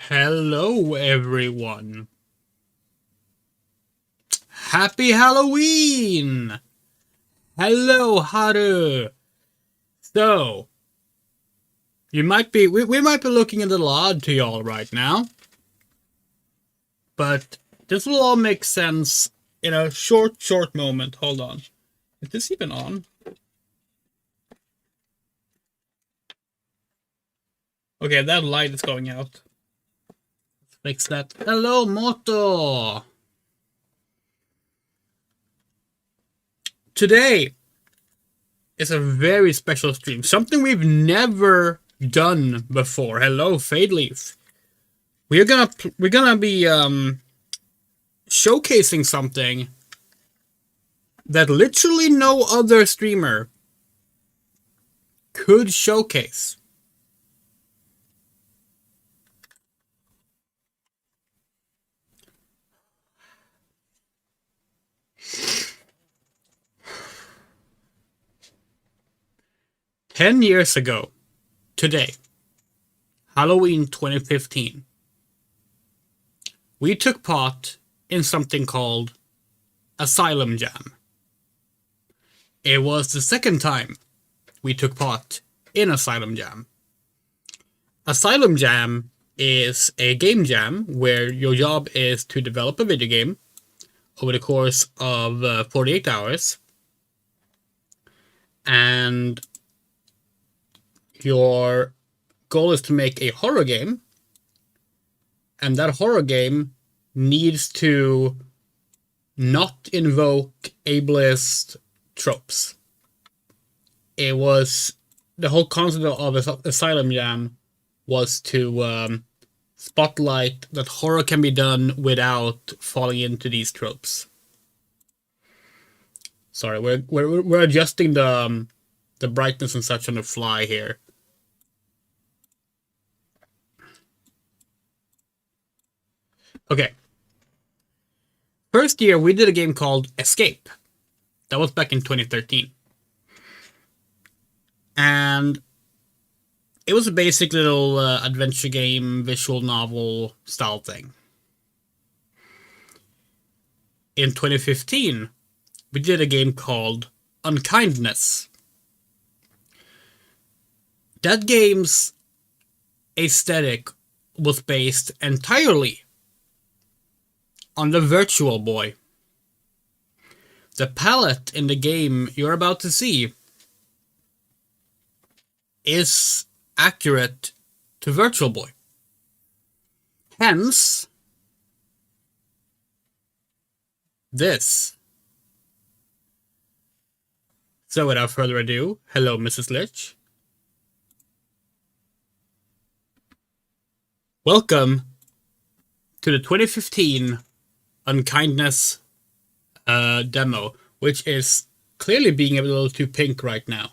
Hello, everyone. Happy Halloween! Hello, Haru. So, we might be looking a little odd to y'all right now, but this will all make sense in a short moment. Hold on. Is this even on? Okay, that light is going out. Let's fix that. Hello, Moto! Today is a very special stream. Something we've never done before. Hello, Fadeleaf. We're gonna be showcasing something that literally no other streamer could showcase. Ten years ago, today, Halloween 2015, we took part in something called Asylum Jam. It was the second time we took part in Asylum Jam. Asylum Jam is a game jam where your job is to develop a video game over the course of 48 hours, and your goal is to make a horror game, and that horror game needs to not invoke ableist tropes. It was the whole concept of Asylum Jam was to spotlight that horror can be done without falling into these tropes. Sorry, we're adjusting the brightness and such on the fly here. Okay. First year, we did a game called Escape. That was back in 2013. And it was a basic little adventure game, visual novel style thing. In 2015, we did a game called Unkindness. That game's aesthetic was based entirely on the Virtual Boy. The palette in the game you're about to see is accurate to Virtual Boy. Hence, this. So without further ado, hello, Mrs. Lich. Welcome to the 2015 Unkindness demo, which is clearly being a little too pink right now.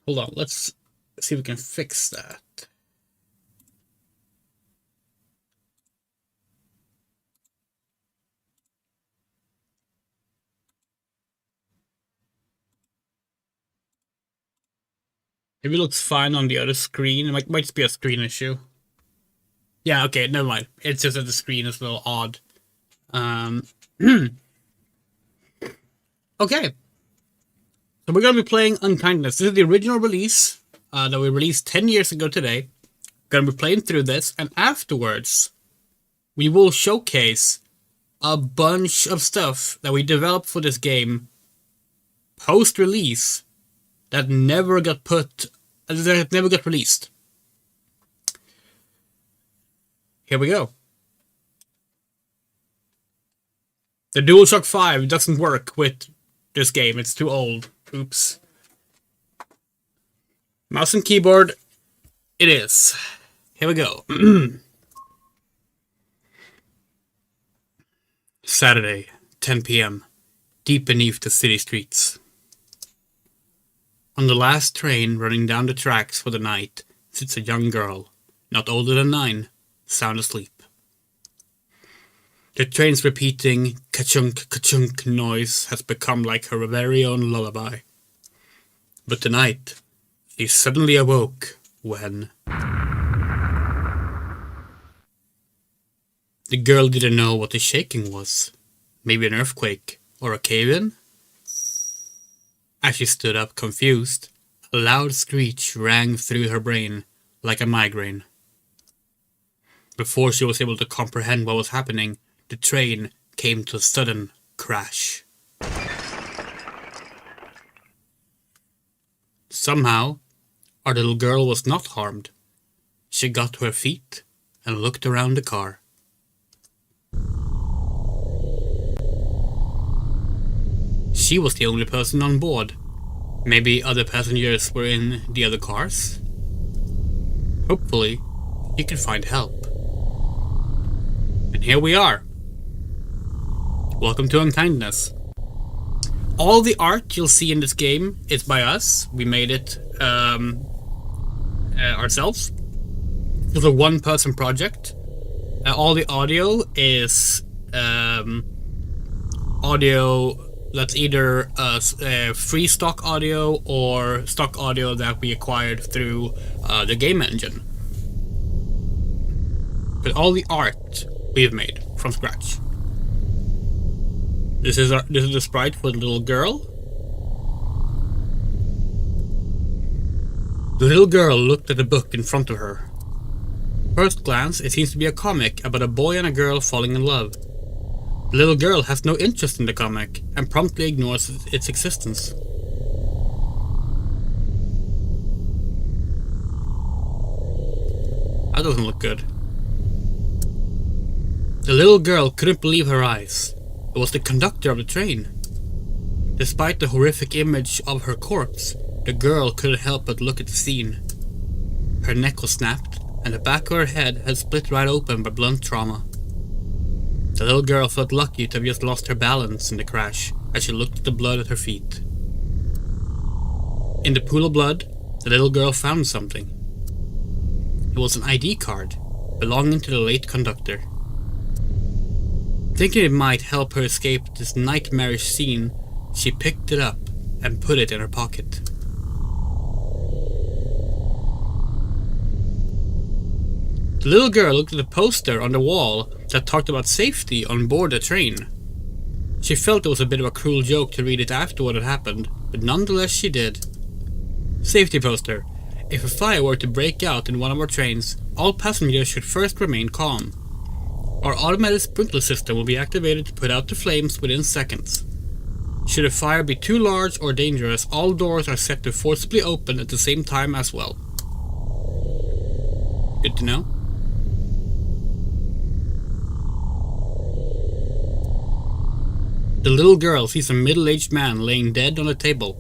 Hold on, let's see if we can fix that. Maybe it looks fine on the other screen. It might just be a screen issue. Yeah, okay, never mind. It's just that the screen is a little odd. Okay. So we're going to be playing Unkindness. This is the original release that we released 10 years ago today. Going to be playing through this, and afterwards, we will showcase a bunch of stuff that we developed for this game post-release that never got released. Here we go. The DualShock 5 doesn't work with this game. It's too old. Oops. Mouse and keyboard, it is. Here we go. Saturday, 10 p.m. Deep beneath the city streets. On the last train running down the tracks for the night sits a young girl, not older than 9, sound asleep. The train's repeating ka-chunk, ka-chunk noise has become like her very own lullaby. But But tonight, he suddenly awoke when... The girl didn't know what the shaking was. Maybe an earthquake or a cave-in? As she stood up, confused, a loud screech rang through her brain like a migraine. Before she was able to comprehend what was happening, the train came to a sudden crash. Somehow, our little girl was not harmed. She got to her feet and looked around the car. She was the only person on board. Maybe other passengers were in the other cars? Hopefully, she could find help. And here we are. Welcome to Unkindness. All the art you'll see in this game is by us. We made it ourselves. It was a one-person project. All the audio is audio that's either free stock audio or stock audio that we acquired through the game engine. But all the art we've made from scratch. This is the sprite for the little girl. The little girl looked at the book in front of her. First glance, it seems to be a comic about a boy and a girl falling in love. The little girl has no interest in the comic and promptly ignores its existence. That doesn't look good. The little girl couldn't believe her eyes. It was the conductor of the train. Despite the horrific image of her corpse, the girl couldn't help but look at the scene. Her neck was snapped, and the back of her head had split right open by blunt trauma. The little girl felt lucky to have just lost her balance in the crash as she looked at the blood at her feet. In the pool of blood, the little girl found something. It was an ID card belonging to the late conductor. Thinking it might help her escape this nightmarish scene, she picked it up and put it in her pocket. The little girl looked at the poster on the wall that talked about safety on board the train. She felt it was a bit of a cruel joke to read it after what had happened, but nonetheless she did. Safety poster. If a fire were to break out in one of our trains, all passengers should first remain calm. Our automated sprinkler system will be activated to put out the flames within seconds. Should a fire be too large or dangerous, all doors are set to forcibly open at the same time as well. Good to know. The little girl sees a middle-aged man laying dead on a table.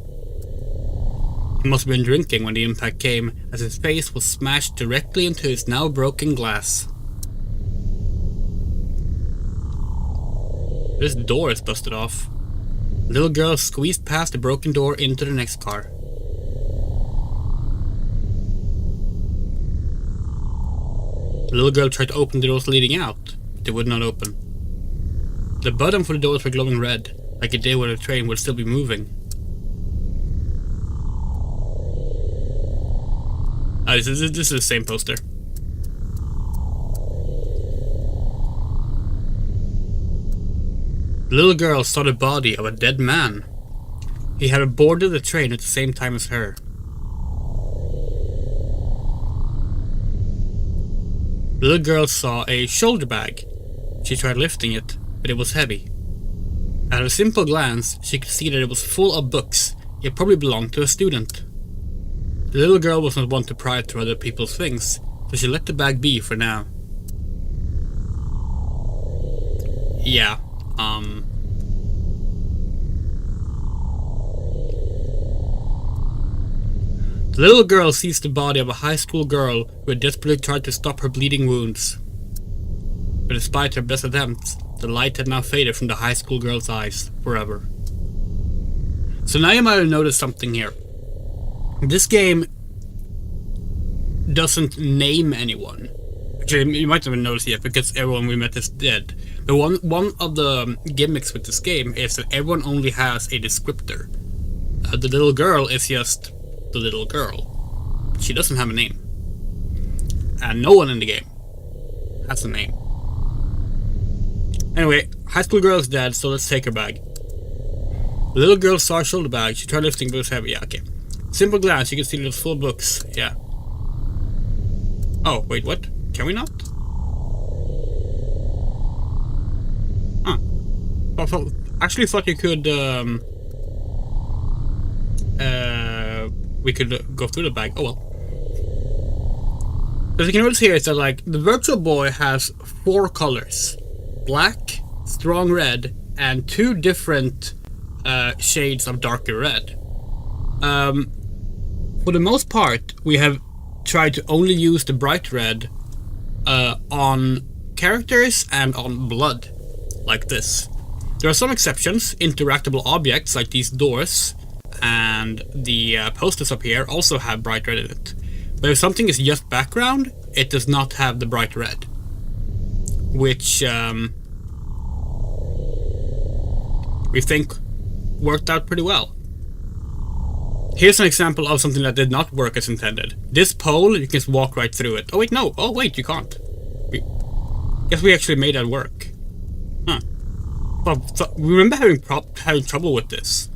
He must have been drinking when the impact came, as his face was smashed directly into his now broken glass. This door is busted off. The little girl squeezed past the broken door into the next car. The little girl tried to open the doors leading out, but they would not open. The button for the doors were glowing red, like it did when the train would still be moving. This is the same poster. The little girl saw the body of a dead man. He had boarded the train at the same time as her. The little girl saw a shoulder bag. She tried lifting it, but it was heavy. At a simple glance, she could see that it was full of books. It probably belonged to a student. The little girl was not one to pry through other people's things, so she let the bag be for now. Yeah, The little girl sees the body of a high school girl who had desperately tried to stop her bleeding wounds. But despite her best attempts, the light had now faded from the high school girl's eyes forever. So now you might have noticed something here. This game doesn't name anyone. Actually, you might not have noticed yet because everyone we met is dead. But one of the gimmicks with this game is that everyone only has a descriptor. The little girl is just the little girl. She doesn't have a name. And no one in the game has a name. Anyway, high school girl is dead, so let's take her bag. The little girl saw her shoulder bag. She tried lifting, but it was heavy. Yeah, okay. Simple glance, you can see those full books. Yeah. Oh, wait, what? Can we not? Huh. Actually thought you could, we could go through the bag. Oh well. As you can notice here, it's that, like, the Virtual Boy has 4 colors. Black, strong red, and 2 different shades of darker red. For the most part, we have tried to only use the bright red on characters and on blood, like this. There are some exceptions. Interactable objects like these doors and the posters up here also have bright red in it. But if something is just background, it does not have the bright red, which we think worked out pretty well. Here's an example of something that did not work as intended. This pole, you can just walk right through it. Oh wait, no. Oh wait, you can't. Guess we actually made that work. Huh. Well, so we remember having trouble with this.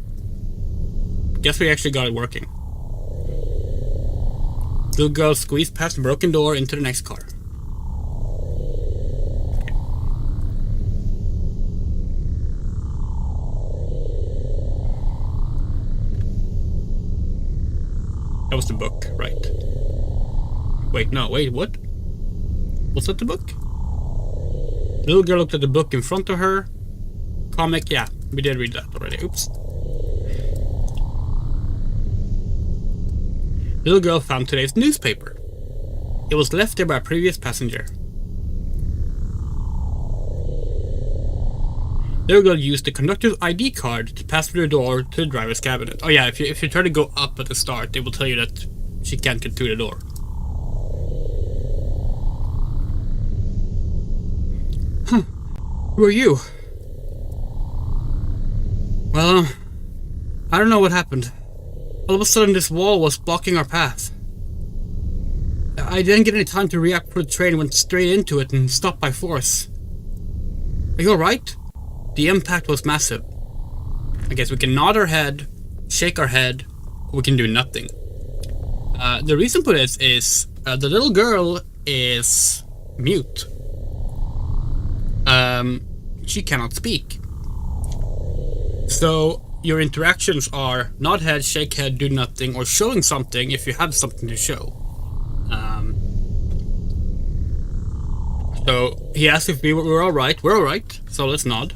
Guess we actually got it working. Little girl squeezed past the broken door into the next car. Okay. That was the book, right? Wait, no, wait, what? Was that the book? The little girl looked at the book in front of her. Comic, yeah, we did read that already. Oops. The little girl found today's newspaper. It was left there by a previous passenger. The little girl used the conductor's ID card to pass through the door to the driver's cabinet. Oh yeah, if you try to go up at the start, they will tell you that she can't get through the door. Huh. Who are you? Well, I don't know what happened. All of a sudden this wall was blocking our path. I didn't get any time to react before the train went straight into it and stopped by force. Are you alright? The impact was massive. I guess we can nod our head, shake our head, or we can do nothing. The reason for this is the little girl is mute. She cannot speak. So your interactions are nod head, shake head, do nothing, or showing something if you have something to show. So he asked if we were alright. We're alright, so let's nod.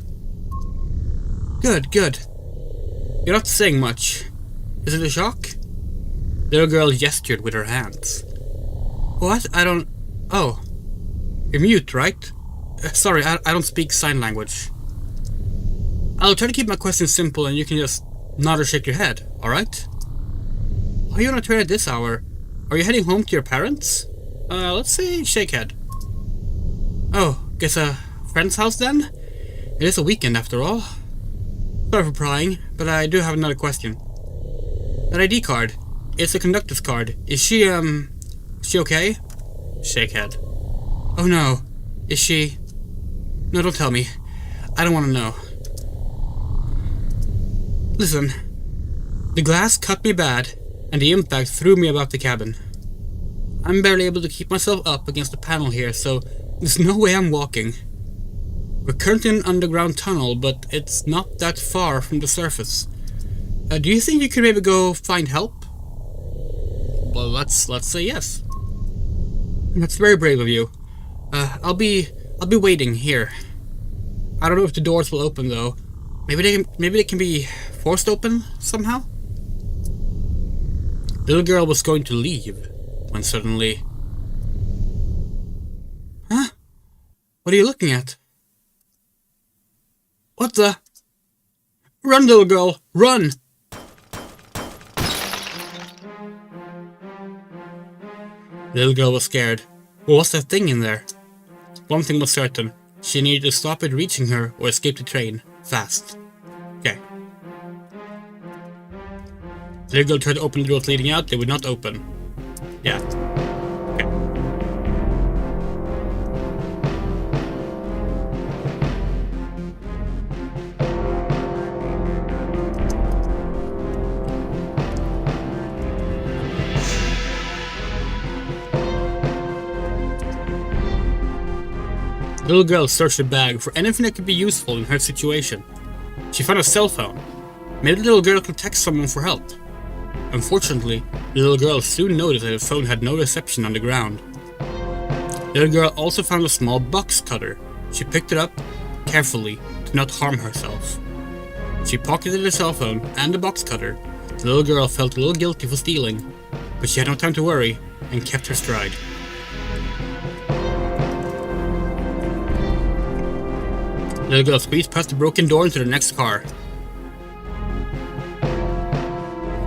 Good, good. You're not saying much. Is it a shock? The little girl gestured with her hands. What? I don't... Oh. You're mute, right? Sorry, I don't speak sign language. I'll try to keep my questions simple and you can just nod or shake your head, alright? Why are you on a train at this hour? Are you heading home to your parents? Let's say shake head. Oh, guess a friend's house then? It is a weekend after all. Sorry for prying, but I do have another question. That ID card, it's a conductor's card. Is she okay? Shake head. Oh no, is she... No, don't tell me. I don't want to know. Listen, the glass cut me bad, and the impact threw me about the cabin. I'm barely able to keep myself up against the panel here, so there's no way I'm walking. We're currently in an underground tunnel, but it's not that far from the surface. Do you think you could maybe go find help? Well, let's say yes. That's very brave of you. I'll be waiting here. I don't know if the doors will open though. Maybe they can be forced open somehow? The little girl was going to leave when suddenly... Huh? What are you looking at? What the... Run, little girl! Run! The little girl was scared. What was that thing in there? One thing was certain. She needed to stop it reaching her or escape the train. Fast. Okay. The little girl tried to open the doors leading out. They would not open. Yeah. Okay. The little girl searched the bag for anything that could be useful in her situation. She found a cell phone. Maybe the little girl could text someone for help. Unfortunately, the little girl soon noticed that the phone had no reception on the ground. The little girl also found a small box cutter. She picked it up carefully to not harm herself. She pocketed the cell phone and the box cutter. The little girl felt a little guilty for stealing, but she had no time to worry and kept her stride. The little girl squeezed past the broken door into the next car.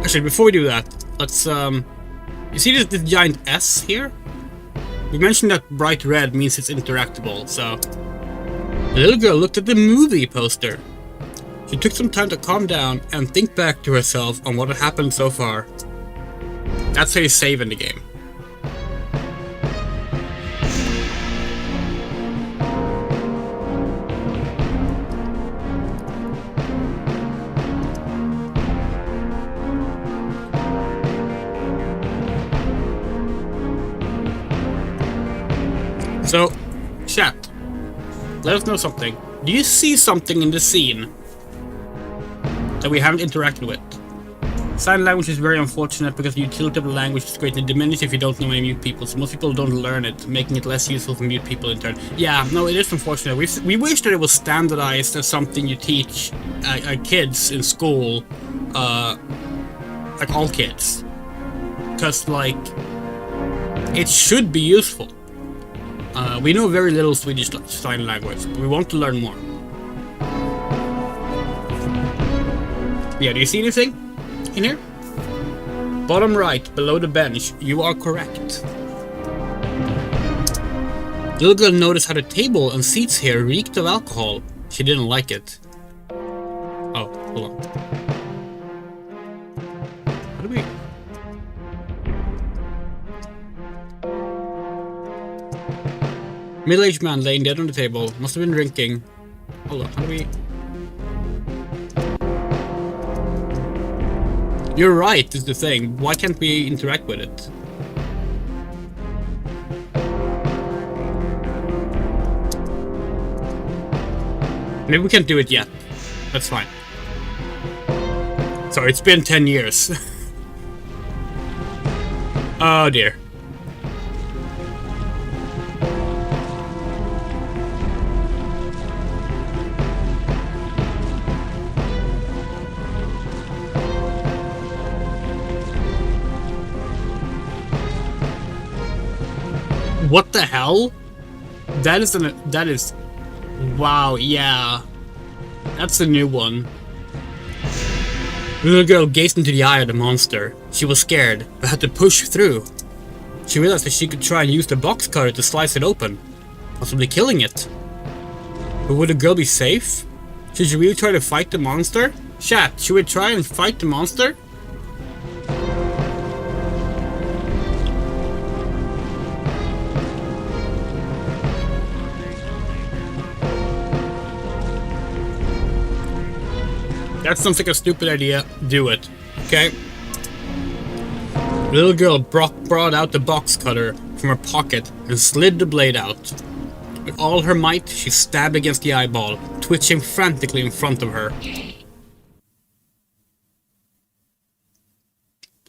Actually, before we do that, let's you see this giant S here? We mentioned that bright red means it's interactable, so... The little girl looked at the movie poster. She took some time to calm down and think back to herself on what had happened so far. That's how you save in the game. So, chat, let us know something. Do you see something in the scene that we haven't interacted with? Sign language is very unfortunate because the utility of the language is greatly diminished if you don't know any mute people, so most people don't learn it, making it less useful for mute people in turn. Yeah, no, it is unfortunate. We wish that it was standardized as something you teach kids in school, like all kids. Because, like, it should be useful. We know very little Swedish sign language, but we want to learn more. Yeah, do you see anything in here? Bottom right, below the bench, you are correct. The little girl noticed how the table and seats here reeked of alcohol. She didn't like it. Oh, hold on. How do we... Middle-aged man laying dead on the table. Must have been drinking. Hold on, how do we... You're right, is the thing. Why can't we interact with it? Maybe we can't do it yet. That's fine. Sorry, it's been 10 years. Oh dear. What the hell? That is... Wow, yeah. That's a new one. The little girl gazed into the eye of the monster. She was scared, but had to push through. She realized that she could try and use the box cutter to slice it open, possibly killing it. But would the girl be safe? Should she really try to fight the monster? Chat, should we try and fight the monster? That sounds like a stupid idea. Do it. Okay? The little girl brought out the box cutter from her pocket and slid the blade out. With all her might, she stabbed against the eyeball, twitching frantically in front of her.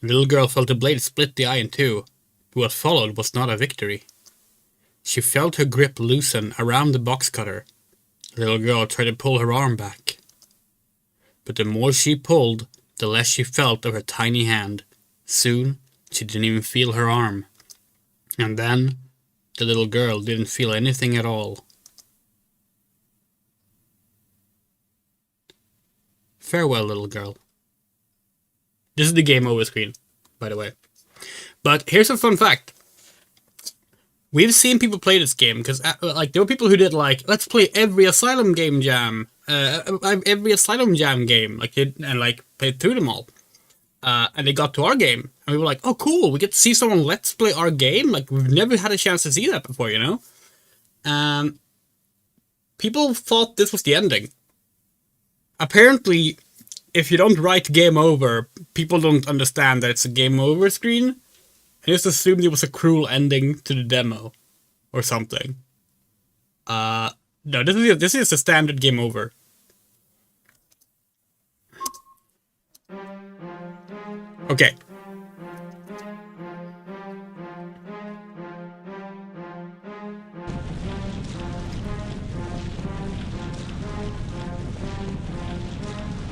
The little girl felt the blade split the eye in two, but what followed was not a victory. She felt her grip loosen around the box cutter. The little girl tried to pull her arm back. But the more she pulled, the less she felt of her tiny hand. Soon, she didn't even feel her arm. And then, the little girl didn't feel anything at all. Farewell, little girl. This is the game over screen, by the way. But here's a fun fact. We've seen people play this game, because like there were people who did like, let's play every Asylum game jam. Every Asylum Jam game, and played through them all. And they got to our game, and we were like, oh cool, we get to see someone let's play our game? Like, we've never had a chance to see that before, you know? People thought this was the ending. Apparently, if you don't write game over, people don't understand that it's a game over screen. And just assumed it was a cruel ending to the demo. Or something. No, this is a standard game over. Okay.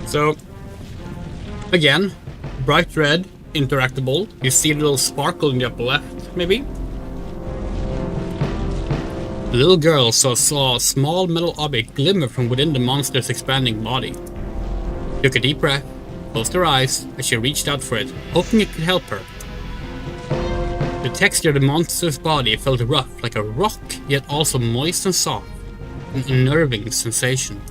So, again, bright red, interactable. You see a little sparkle in the upper left, maybe? The little girl saw a small metal object glimmer from within the monster's expanding body. She took a deep breath, closed her eyes, as she reached out for it, hoping it could help her. The texture of the monster's body felt rough, like a rock, yet also moist and soft, an unnerving sensation.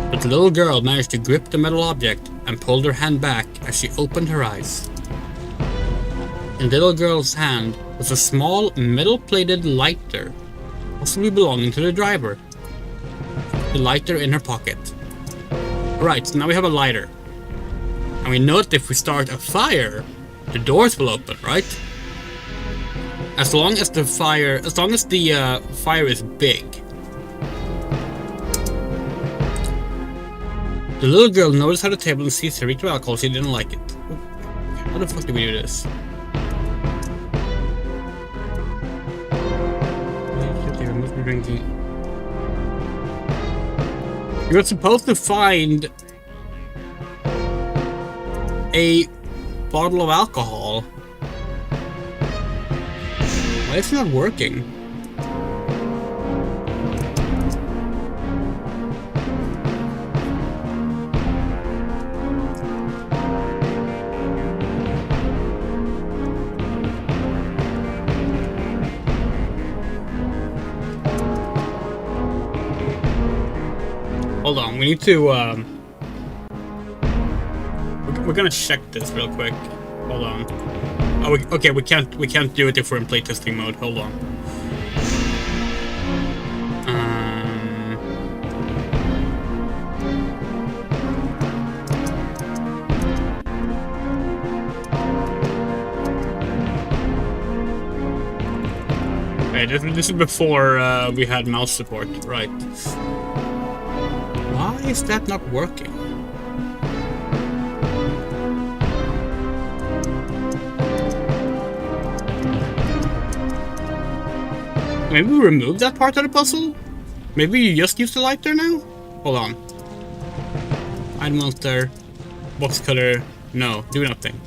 But the little girl managed to grip the metal object and pulled her hand back as she opened her eyes. In the little girl's hand was a small metal-plated lighter, possibly belonging to the driver. The lighter in her pocket. Alright, so now we have a lighter. And we know that if we start a fire, the doors will open, right? As long as the fire is big. The little girl noticed how the table seized her to alcohol. She didn't like it. How the fuck do we do this? Drinking. You're supposed to find a bottle of alcohol. Why is it not working? Hold on, we need to, we're gonna check this real quick. Hold on. Oh, okay, we can't do it if we're in playtesting mode. Hold on. Okay, this is before we had mouse support, right? Why is that not working? Maybe we remove that part of the puzzle? Maybe you just use the lighter now? Hold on. Hide monster. Box cutter. No, do nothing.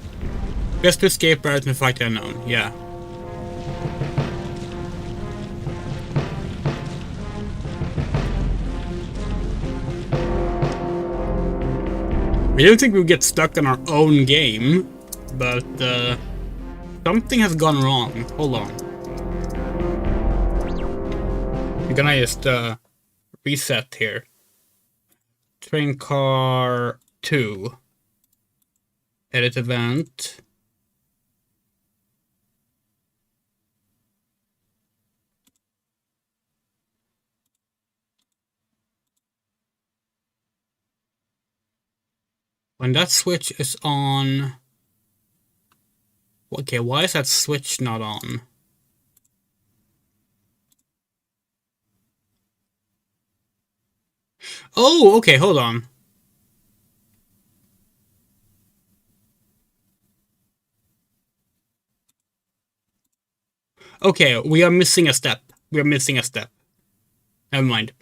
Just to escape rather than fight the unknown. Yeah. I don't think we'll get stuck on our own game, but something has gone wrong. Hold on. I'm gonna just reset here. Train car 2. Edit event. When that switch is on... Okay, why is that switch not on? Oh, okay, hold on. Okay, we are missing a step. We are missing a step. Never mind.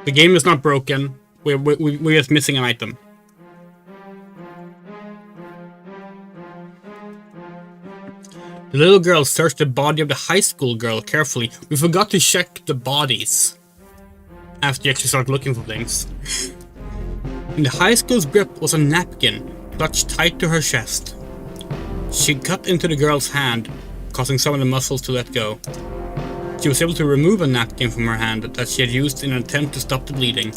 The game is not broken. We're just missing an item. The little girl searched the body of the high school girl carefully. We forgot to check the bodies after you actually start looking for things. In the high school's grip was a napkin clutched tight to her chest. She cut into the girl's hand, causing some of the muscles to let go. She was able to remove a napkin from her hand that she had used in an attempt to stop the bleeding.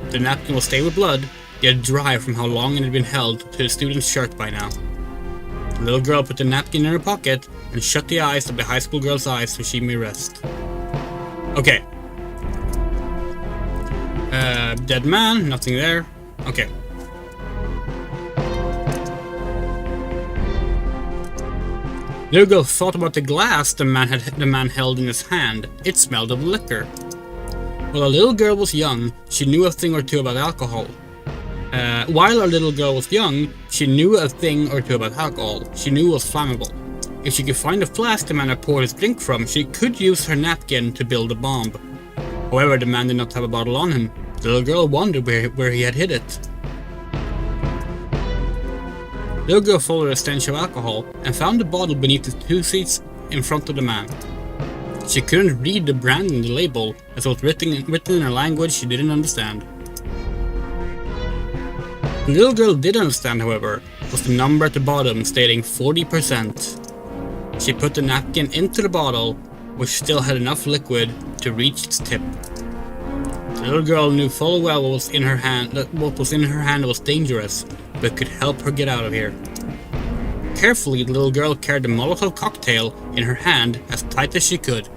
The napkin was stained with blood, yet dry from how long it had been held to the student's shirt by now. The little girl put the napkin in her pocket and shut the eyes of the high school girl's eyes so she may rest. Okay. Dead man, nothing there. Okay. Little girl thought about the glass the man held in his hand. It smelled of liquor. While a little girl was young, she knew a thing or two about alcohol. While a little girl was young, she knew a thing or two about alcohol. She knew it was flammable. If she could find a flask the man had poured his drink from, she could use her napkin to build a bomb. However, the man did not have a bottle on him. The little girl wondered where he had hid it. The little girl followed a stench of alcohol and found the bottle beneath the 2 seats in front of the man. She couldn't read the brand and the label, as it was written in a language she didn't understand. The little girl did understand, however, was the number at the bottom stating 40%. She put the napkin into the bottle, which still had enough liquid to reach its tip. The little girl knew full well what was in her hand was dangerous, but could help her get out of here. Carefully, the little girl carried the Molotov cocktail in her hand as tight as she could.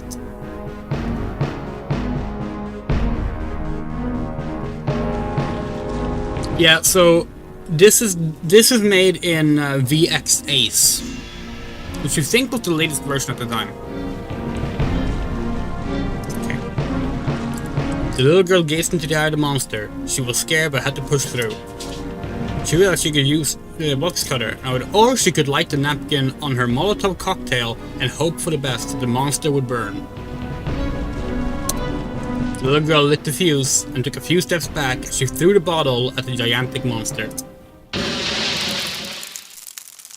Yeah, so this is made in VX Ace, which you think was the latest version at the time. Okay. The little girl gazed into the eye of the monster. She was scared but had to push through. She realized she could use the box cutter, or she could light the napkin on her Molotov cocktail and hope for the best that the monster would burn. The little girl lit the fuse and took a few steps back as she threw the bottle at the gigantic monster. It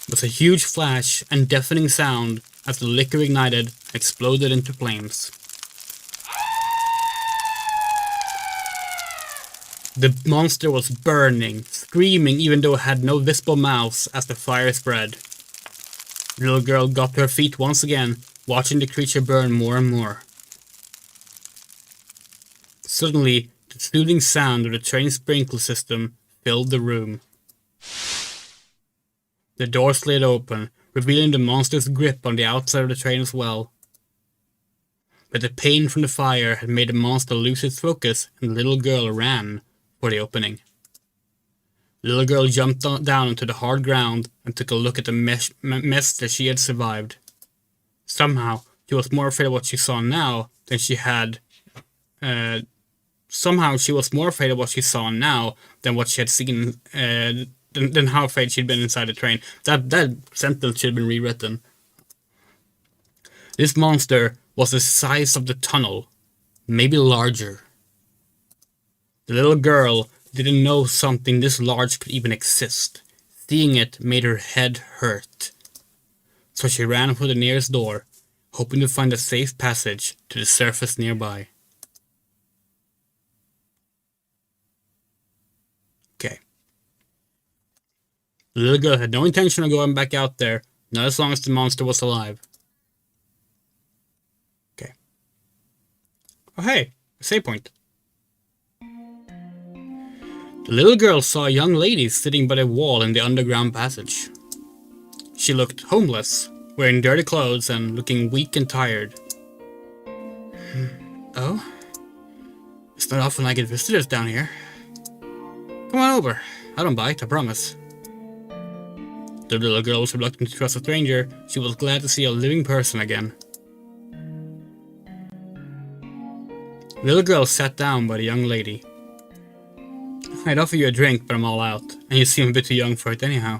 was a huge flash and deafening sound as the liquor ignited and exploded into flames. The monster was burning, screaming even though it had no visible mouths as the fire spread. The little girl got to her feet once again, watching the creature burn more and more. Suddenly, the soothing sound of the train sprinkler system filled the room. The door slid open, revealing the monster's grip on the outside of the train as well. But the pain from the fire had made the monster lose its focus, and the little girl ran for the opening. The little girl jumped down onto the hard ground and took a look at the mess that she had survived. Somehow, she was more afraid of what she saw now than she had. Somehow, she was more afraid of what she saw now than what she had seen. Than how afraid she'd been inside the train. That sentence should have been rewritten. This monster was the size of the tunnel, maybe larger. The little girl didn't know something this large could even exist. Seeing it made her head hurt. So she ran for the nearest door, hoping to find a safe passage to the surface nearby. Okay. The little girl had no intention of going back out there, not as long as the monster was alive. Okay. Oh hey, a save point. The little girl saw a young lady sitting by the wall in the underground passage. She looked homeless, wearing dirty clothes and looking weak and tired. Oh? It's not often I get visitors down here. Come on over. I don't bite, I promise. The little girl was reluctant to trust a stranger. She was glad to see a living person again. The little girl sat down by the young lady. I'd offer you a drink, but I'm all out, and you seem a bit too young for it anyhow.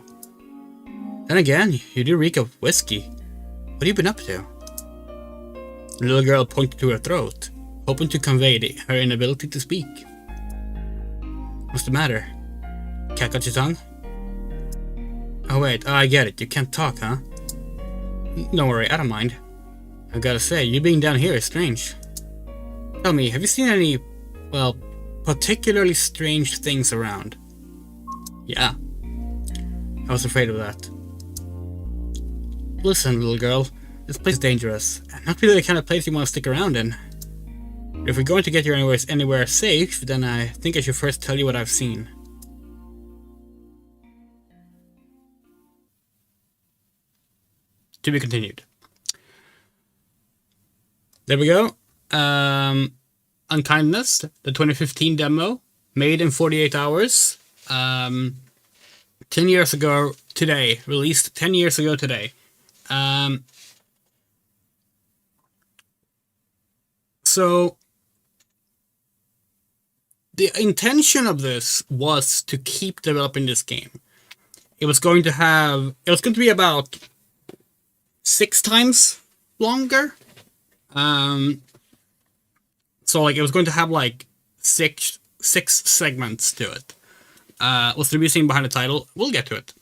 Then again, you do reek of whiskey. What have you been up to? The little girl pointed to her throat, hoping to convey her inability to speak. What's the matter? Cat got your tongue? Oh wait, I get it. You can't talk, huh? Don't worry, I don't mind. I've gotta say, you being down here is strange. Tell me, have you seen any, well, particularly strange things around? Yeah. I was afraid of that. Listen, little girl, this place is dangerous, and not really the kind of place you want to stick around in. If we're going to get you anywhere safe, then I think I should first tell you what I've seen. To be continued. There we go. Unkindness, the 2015 demo, made in 48 hours. 10 years ago today, released 10 years ago today. So the intention of this was to keep developing this game. It was going to be about 6 times longer. So like it was going to have like six segments to it. What's the reasoning behind the title? We'll get to it.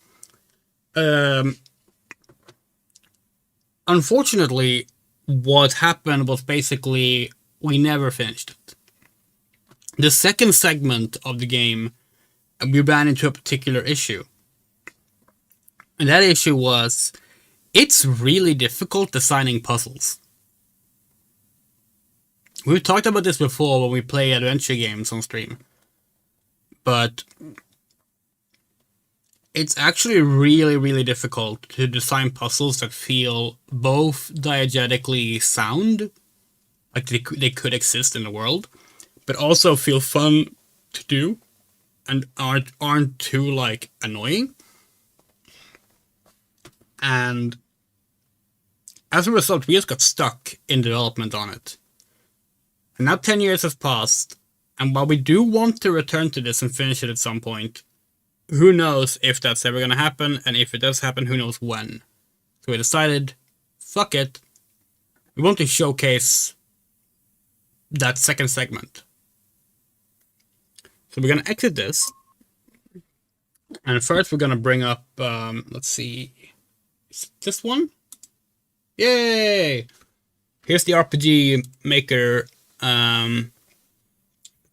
Unfortunately, what happened was basically we never finished it. The second segment of the game, we ran into a particular issue. And that issue was, it's really difficult designing puzzles. We've talked about this before when we play adventure games on stream. But it's actually really, really difficult to design puzzles that feel both diegetically sound, like they could exist in the world, but also feel fun to do and aren't too like annoying. And as a result, we just got stuck in development on it. And now 10 years have passed, and while we do want to return to this and finish it at some point, who knows if that's ever going to happen, and if it does happen, who knows when. So we decided, fuck it, we want to showcase that second segment. So we're going to exit this, and first we're going to bring up, let's see, is this one? Yay! Here's the RPG Maker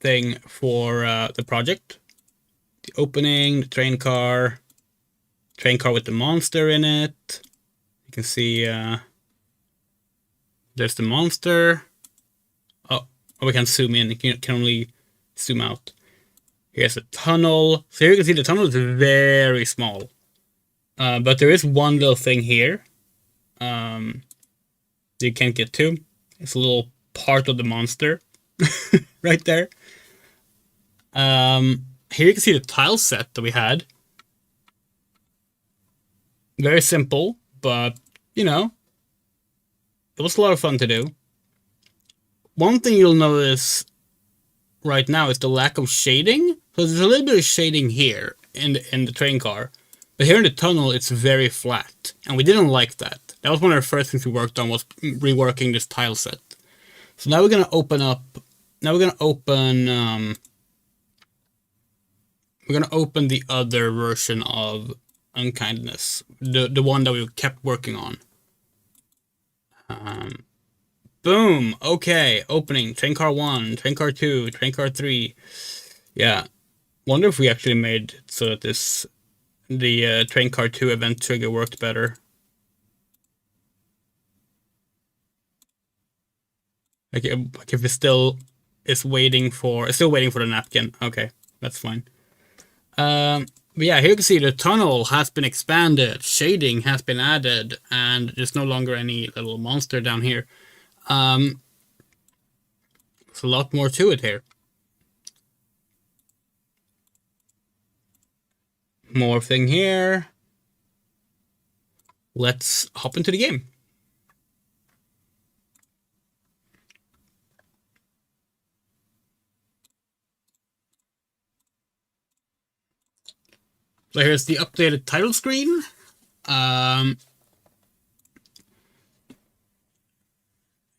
thing for the project. The opening, the train car with the monster in it. You can see there's the monster. Oh, we can zoom in. You can only zoom out. Here's a tunnel. So here you can see the tunnel is very small. But there is one little thing here you can't get to. It's a little part of the monster right there. Here you can see the tile set that we had. Very simple, but, you know, it was a lot of fun to do. One thing you'll notice right now is the lack of shading. So there's a little bit of shading here in the train car. But here in the tunnel, it's very flat. And we didn't like that. That was one of the first things we worked on, was reworking this tile set. So now we're going to open up... Now we're going to open... we're going to open the other version of Unkindness. The one that we kept working on. Boom! Okay, opening. Train car 1, train car 2, train car 3. Yeah. Wonder if we actually made it so that the train car 2 event trigger worked better. Like if it still is waiting for... It's still waiting for the napkin. Okay, that's fine. But yeah, here you can see the tunnel has been expanded, shading has been added, and there's no longer any little monster down here. There's a lot more to it here. More thing here. Let's hop into the game. So here's the updated title screen.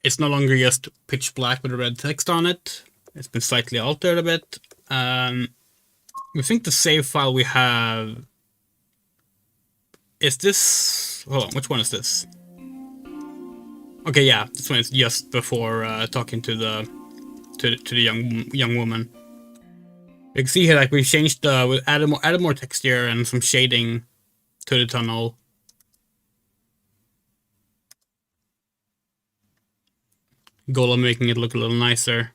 It's no longer just pitch black with a red text on it. It's been slightly altered a bit. We think the save file we have... Is this... Hold on, which one is this? Okay, yeah, this one is just before talking to the young woman. You can see here, like, we changed we added more texture and some shading to the tunnel. Goal of making it look a little nicer.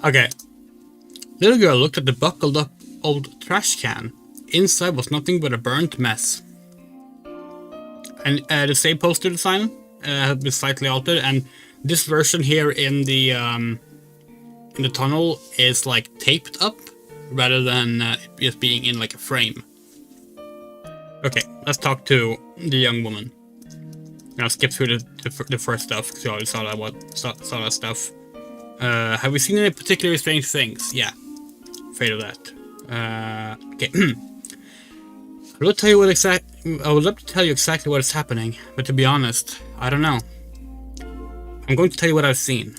Okay. Little girl looked at the buckled up old trash can. Inside was nothing but a burnt mess. And the save poster design has been slightly altered, and this version here in the tunnel is like taped up, rather than it just being in like a frame. Okay, let's talk to the young woman. I'll skip through the first stuff because you already saw that stuff. Have we seen any particularly strange things? Yeah, afraid of that. Okay. I would love to tell you exactly what is happening, but to be honest, I don't know. I'm going to tell you what I've seen.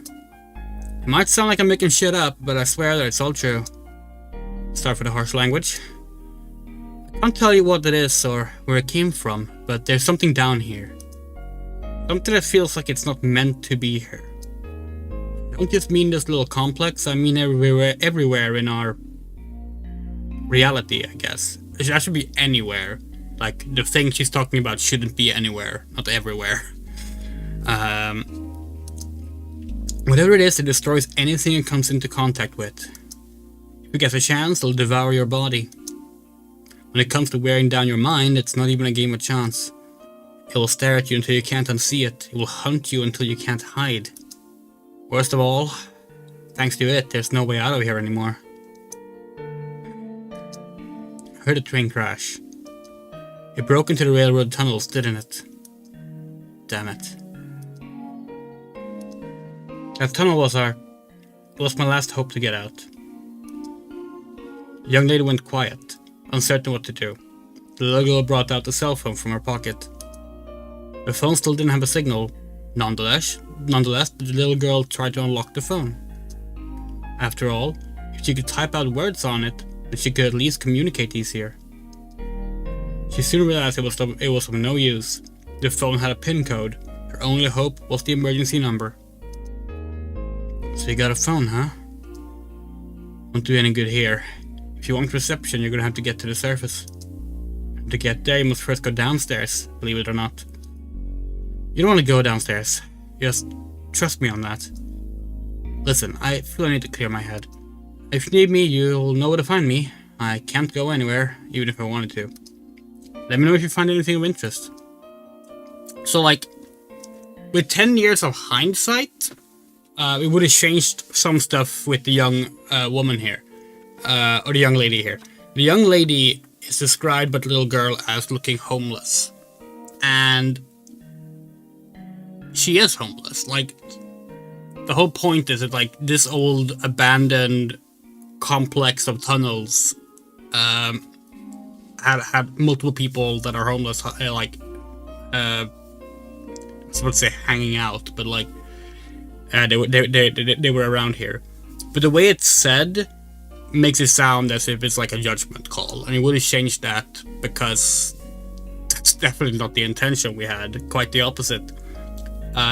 It might sound like I'm making shit up, but I swear that it's all true. Sorry for the harsh language. I can't tell you what it is or where it came from, but there's something down here. Something that feels like it's not meant to be here. I don't just mean this little complex, I mean everywhere in our reality, I guess. That should be anywhere. Like, the thing she's talking about shouldn't be anywhere, not everywhere. Whatever it is, it destroys anything it comes into contact with. If it gets a chance, it'll devour your body. When it comes to wearing down your mind, it's not even a game of chance. It will stare at you until you can't unsee it. It will hunt you until you can't hide. Worst of all, thanks to it, there's no way out of here anymore. I heard a train crash. It broke into the railroad tunnels, didn't it? Damn it. That tunnel was my last hope to get out. The young lady went quiet, uncertain what to do. The little girl brought out the cell phone from her pocket. The phone still didn't have a signal. Nonetheless, the little girl tried to unlock the phone. After all, if she could type out words on it, then she could at least communicate easier. She soon realized it was of no use. The phone had a PIN code. Her only hope was the emergency number. So you got a phone, huh? Won't do any good here. If you want reception, you're gonna have to get to the surface. To get there, you must first go downstairs, believe it or not. You don't want to go downstairs. Just trust me on that. Listen, I feel I need to clear my head. If you need me, you'll know where to find me. I can't go anywhere, even if I wanted to. Let me know if you find anything of interest. So, like, with 10 years of hindsight, it would have changed some stuff with the young woman here. Or the young lady here. The young lady is described by the little girl as looking homeless. And she is homeless. Like, the whole point is that, like, this old abandoned complex of tunnels had multiple people that are homeless, I was about to say hanging out, but like they were around here. But the way it's said makes it sound as if it's like a judgment call, and it would have changed that because that's definitely not the intention we had. Quite the opposite.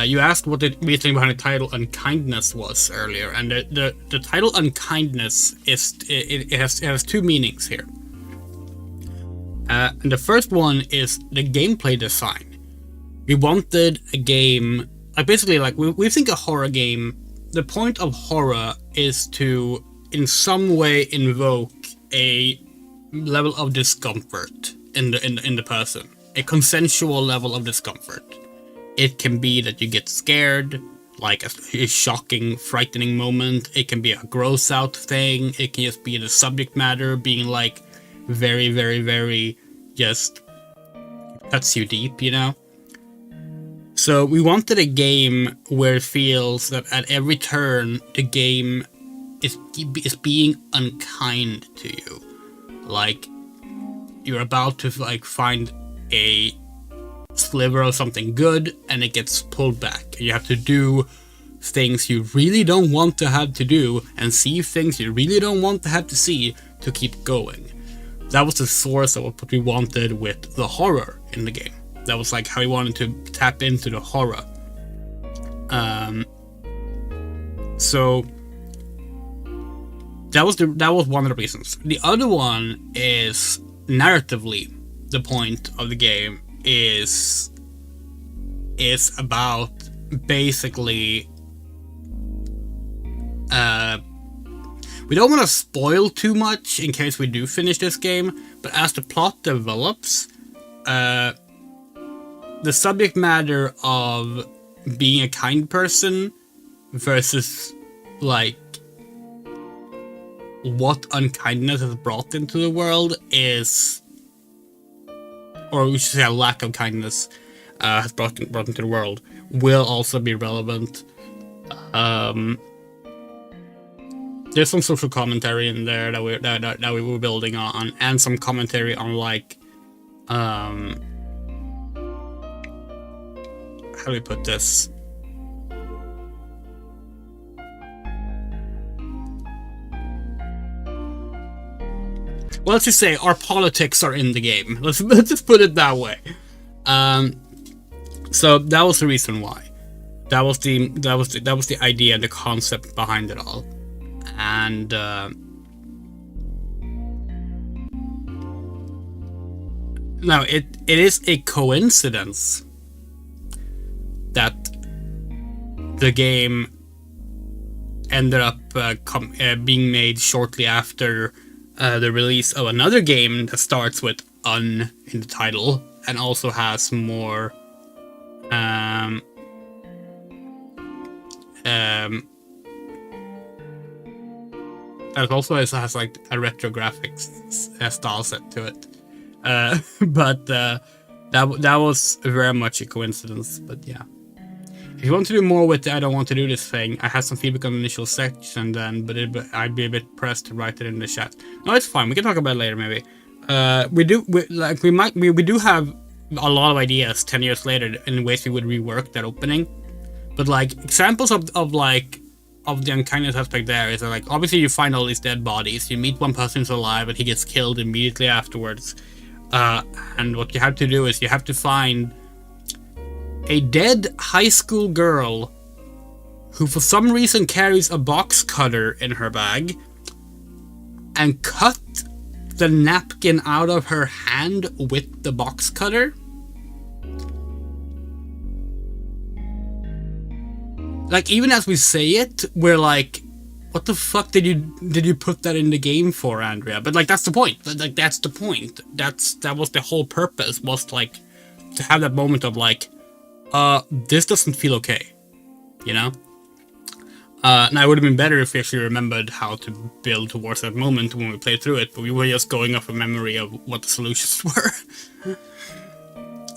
You asked what the reasoning behind the title Unkindness was earlier, and the title Unkindness is it has two meanings here. And the first one is the gameplay design. We wanted a game, basically, like we think a horror game. The point of horror is to, in some way, invoke a level of discomfort in the person, a consensual level of discomfort. It can be that you get scared, like a shocking, frightening moment. It can be a gross out thing. It can just be the subject matter being like very, very, very just cuts you deep, you know? So we wanted a game where it feels that at every turn the game is being unkind to you. Like you're about to like find a sliver of something good and it gets pulled back. You have to do things you really don't want to have to do and see things you really don't want to have to see to keep going. That was the source of what we wanted with the horror in the game. That was like how we wanted to tap into the horror. So that was one of the reasons. The other one is narratively. The point of the game is about basically. We don't want to spoil too much in case we do finish this game, but as the plot develops, the subject matter of being a kind person versus like what unkindness has brought into the world is, or we should say a lack of kindness has brought into the world, will also be relevant. There's some social commentary in there that we were building on, and some commentary on like, how do we put this? Well, let's just say our politics are in the game. Let's just put it that way. So that was the reason why. That was the idea and the concept behind it all. And now it is a coincidence that the game ended up being made shortly after the release of another game that starts with "un" in the title and also has more it also has like a retro graphics style set to it, but that was very much a coincidence. But yeah, if you want to do more with the "I don't want to do this" thing, I had some feedback on the initial section then, but I'd be a bit pressed to write it in the chat. No, it's fine. We can talk about it later maybe. We do have a lot of ideas 10 years later in ways we would rework that opening, but like examples of the unkindness aspect there is that, like, obviously you find all these dead bodies, you meet one person who's alive and he gets killed immediately afterwards, and what you have to do is you have to find a dead high school girl who for some reason carries a box cutter in her bag and cut the napkin out of her hand with the box cutter. Like, even as we say it, we're like, what the fuck did you put that in the game for, Andrea? But like, that's the point. Like, that's the point. That was the whole purpose, was like to have that moment of like, this doesn't feel okay, you know? Now it would have been better if we actually remembered how to build towards that moment when we played through it, but we were just going off a memory of what the solutions were.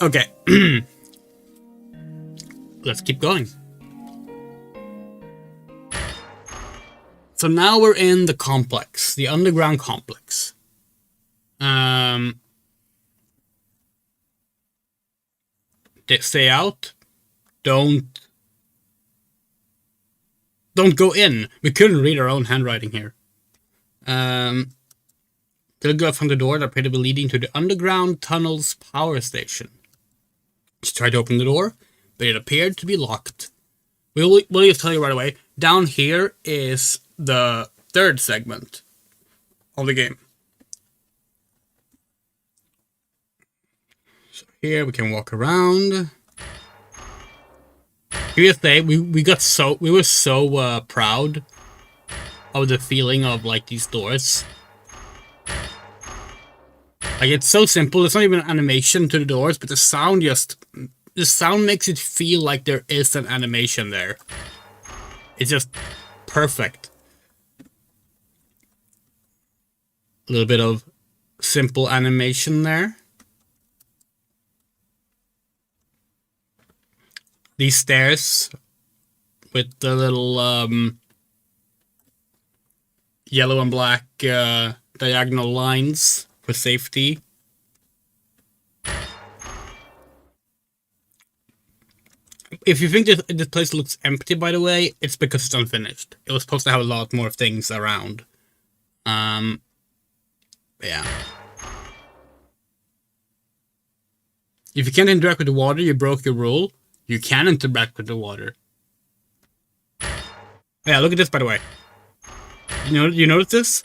Okay. Let's keep going. So now we're in the complex, the underground complex. Stay out. Don't go in. We couldn't read our own handwriting here. Go from the door that appeared to be leading to the underground tunnel's power station. She tried to open the door, but it appeared to be locked. We'll just tell you right away. Down here is the third segment of the game. So here we can walk around. Here's the thing, we were so proud of the feeling of like these doors. Like, it's so simple. It's not even an animation to the doors, but the sound makes it feel like there is an animation there. It's just perfect. A little bit of simple animation there. These stairs with the little yellow and black diagonal lines for safety. If you think this place looks empty, by the way, it's because it's unfinished. It was supposed to have a lot more things around. Yeah. If you can't interact with the water, you broke your rule. You can interact with the water. Yeah, look at this, by the way. You notice this?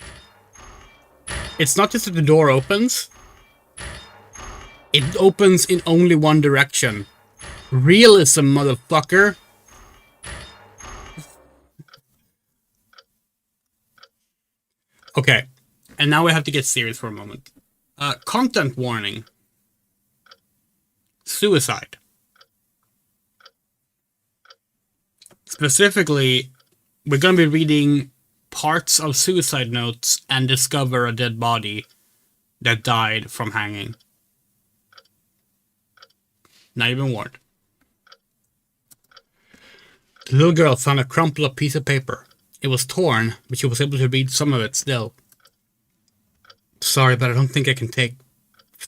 It's not just that the door opens. It opens in only one direction. Realism, motherfucker. Okay, and now we have to get serious for a moment. Content warning. Suicide. Specifically, we're going to be reading parts of suicide notes and discover a dead body that died from hanging. Now you've been warned. The little girl found a crumpled up piece of paper. It was torn, but she was able to read some of it still. Sorry, but I don't think I can take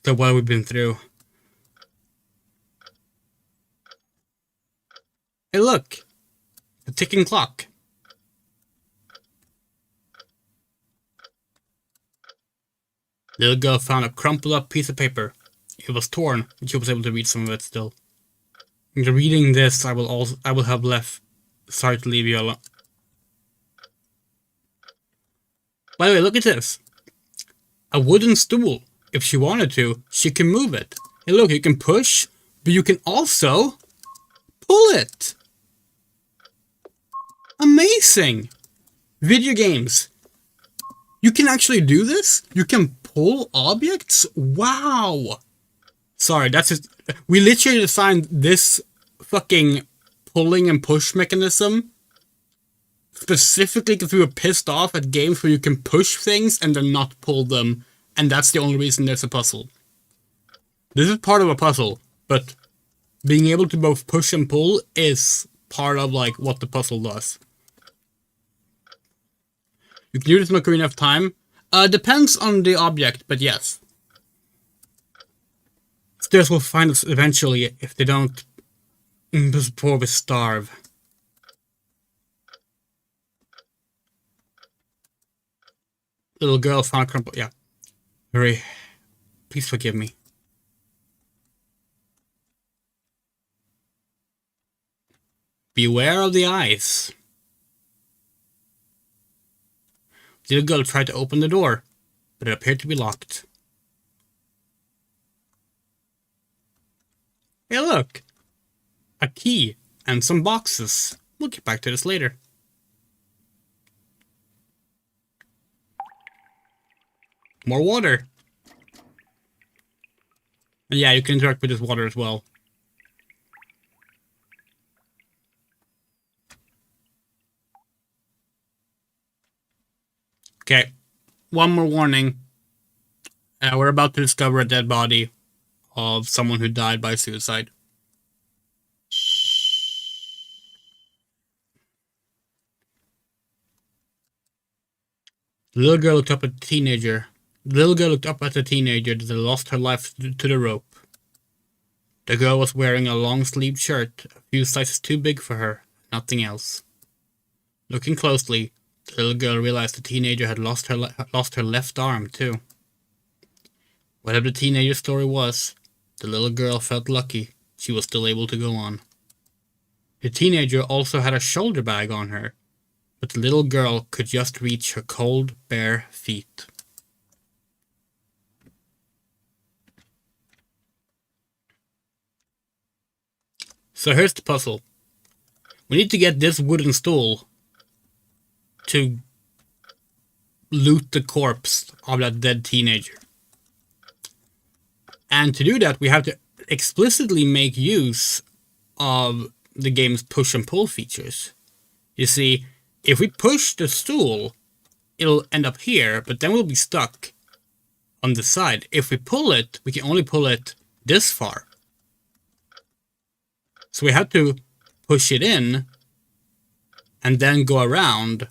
the what we've been through. Hey, look! The ticking clock. The little girl found a crumpled up piece of paper. It was torn, but she was able to read some of it still. After reading this, I will have left. Sorry to leave you alone. By the way, look at this. A wooden stool. If she wanted to, she can move it. Hey, look, you can push, but you can also pull it. Amazing. Video games. You can actually do this? You can pull objects? Wow. Sorry, that's just... We literally designed this fucking pulling and push mechanism specifically because we were pissed off at games where you can push things and then not pull them, and that's the only reason there's a puzzle. This is part of a puzzle, but being able to both push and pull is part of like what the puzzle does. You can do this in a quick enough time. Depends on the object, but yes. Stairs will find us eventually if they don't before we starve. Little girl found a crumple. Yeah. Hurry. Please forgive me. Beware of the eyes. The little girl tried to open the door, but it appeared to be locked. Hey, look! A key and some boxes. We'll get back to this later. More water. And yeah, you can interact with this water as well. Okay, one more warning. We're about to discover a dead body of someone who died by suicide. The little girl looked up at the teenager. The little girl looked up at the teenager that had lost her life to the rope. The girl was wearing a long-sleeved shirt, a few sizes too big for her, nothing else. Looking closely, the little girl realized the teenager had lost her left arm, too. Whatever the teenager's story was, the little girl felt lucky she was still able to go on. The teenager also had a shoulder bag on her, but the little girl could just reach her cold, bare feet. So here's the puzzle. We need to get this wooden stool to loot the corpse of that dead teenager. And to do that, we have to explicitly make use of the game's push and pull features. You see, if we push the stool, it'll end up here, but then we'll be stuck on the side. If we pull it, we can only pull it this far. So we have to push it in and then go around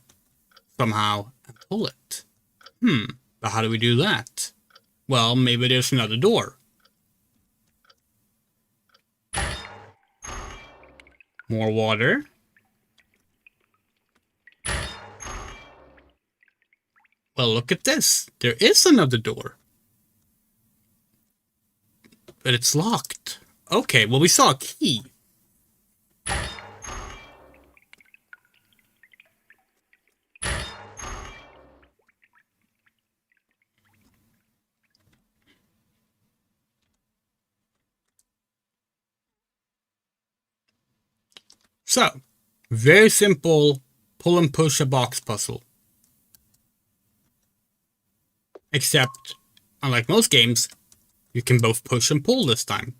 somehow and pull it. But how do we do that? Well, maybe there's another door. More water. Well, look at this. There is another door. But it's locked. Okay, well, we saw a key. So, very simple pull and push a box puzzle. Except, unlike most games, you can both push and pull this time.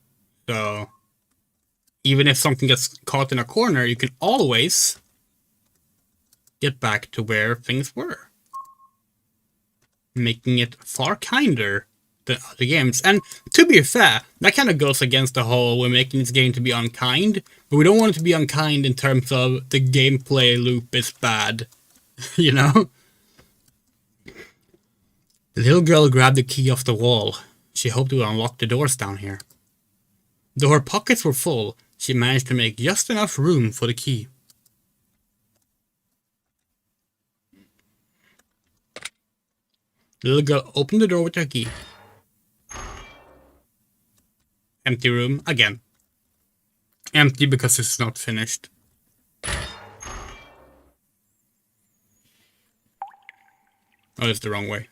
So, even if something gets caught in a corner, you can always get back to where things were, making it far kinder than other games. And to be fair, that kind of goes against the whole we're making this game to be unkind, but we don't want it to be unkind in terms of the gameplay loop is bad, you know? The little girl grabbed the key off the wall. She hoped to unlock the doors down here. Though her pockets were full, she managed to make just enough room for the key. The little girl opened the door with her key. Empty room again. Empty because it's not finished. Oh, it's the wrong way.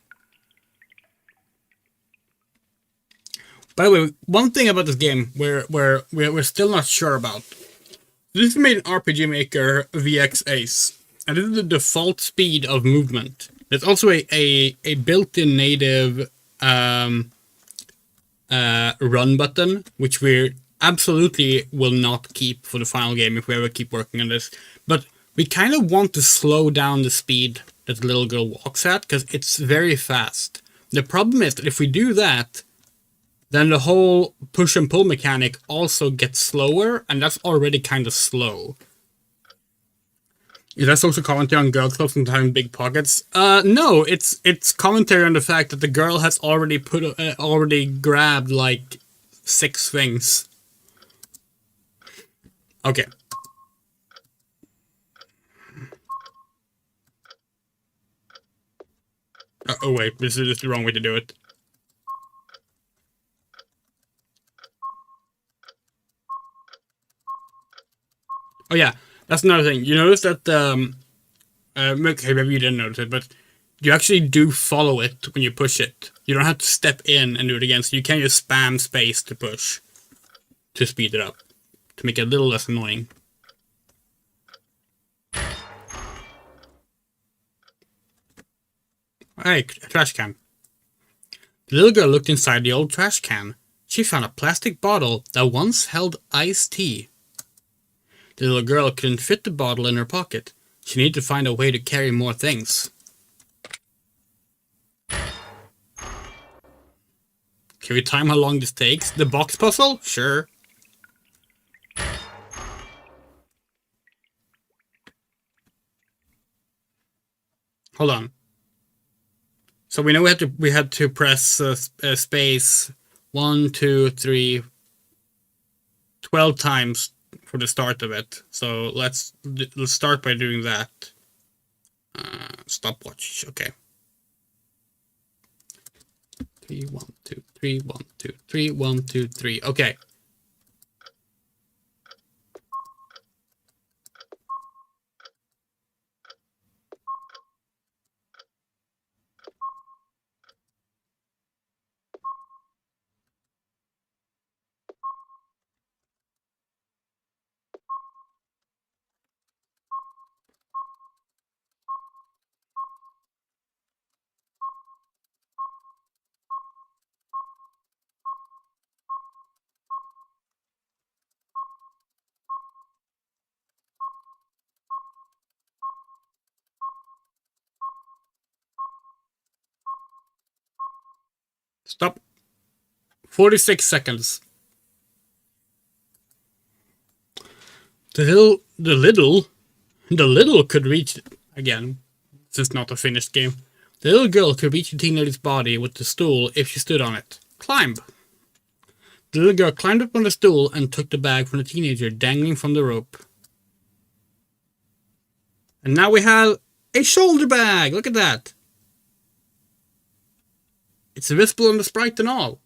By the way, one thing about this game we're still not sure about. This is made in RPG Maker VX Ace, and this is the default speed of movement. There's also a built-in native run button, which we absolutely will not keep for the final game if we ever keep working on this. But we kind of want to slow down the speed that the little girl walks at, because it's very fast. The problem is that if we do that, then the whole push and pull mechanic also gets slower, and that's already kind of slow. Is that social commentary on girl clothes and having big pockets? No, it's commentary on the fact that the girl has already grabbed like 6 things. Okay. Oh wait, this is the wrong way to do it. Oh yeah, that's another thing. You notice that, okay, maybe you didn't notice it, but you actually do follow it when you push it. You don't have to step in and do it again, so you can just spam space to push, to speed it up, to make it a little less annoying. Hey, a trash can. The little girl looked inside the old trash can. She found a plastic bottle that once held iced tea. The little girl couldn't fit the bottle in her pocket. She needed to find a way to carry more things. Can we time how long this takes? The box puzzle? Sure. Hold on. So we know we had to press space 1, 2, 3, 12 times for the start of it. So let's start by doing that. Stopwatch. Okay. 3, 1, 2, 3, 1, 2, 3, 1, 2, 3. Okay. Stop. 46 seconds. The little could reach, again, this is not a finished game. The little girl could reach the teenager's body with the stool if she stood on it. Climb. The little girl climbed up on the stool and took the bag from the teenager dangling from the rope. And now we have a shoulder bag. Look at that. It's visible on the sprite and all.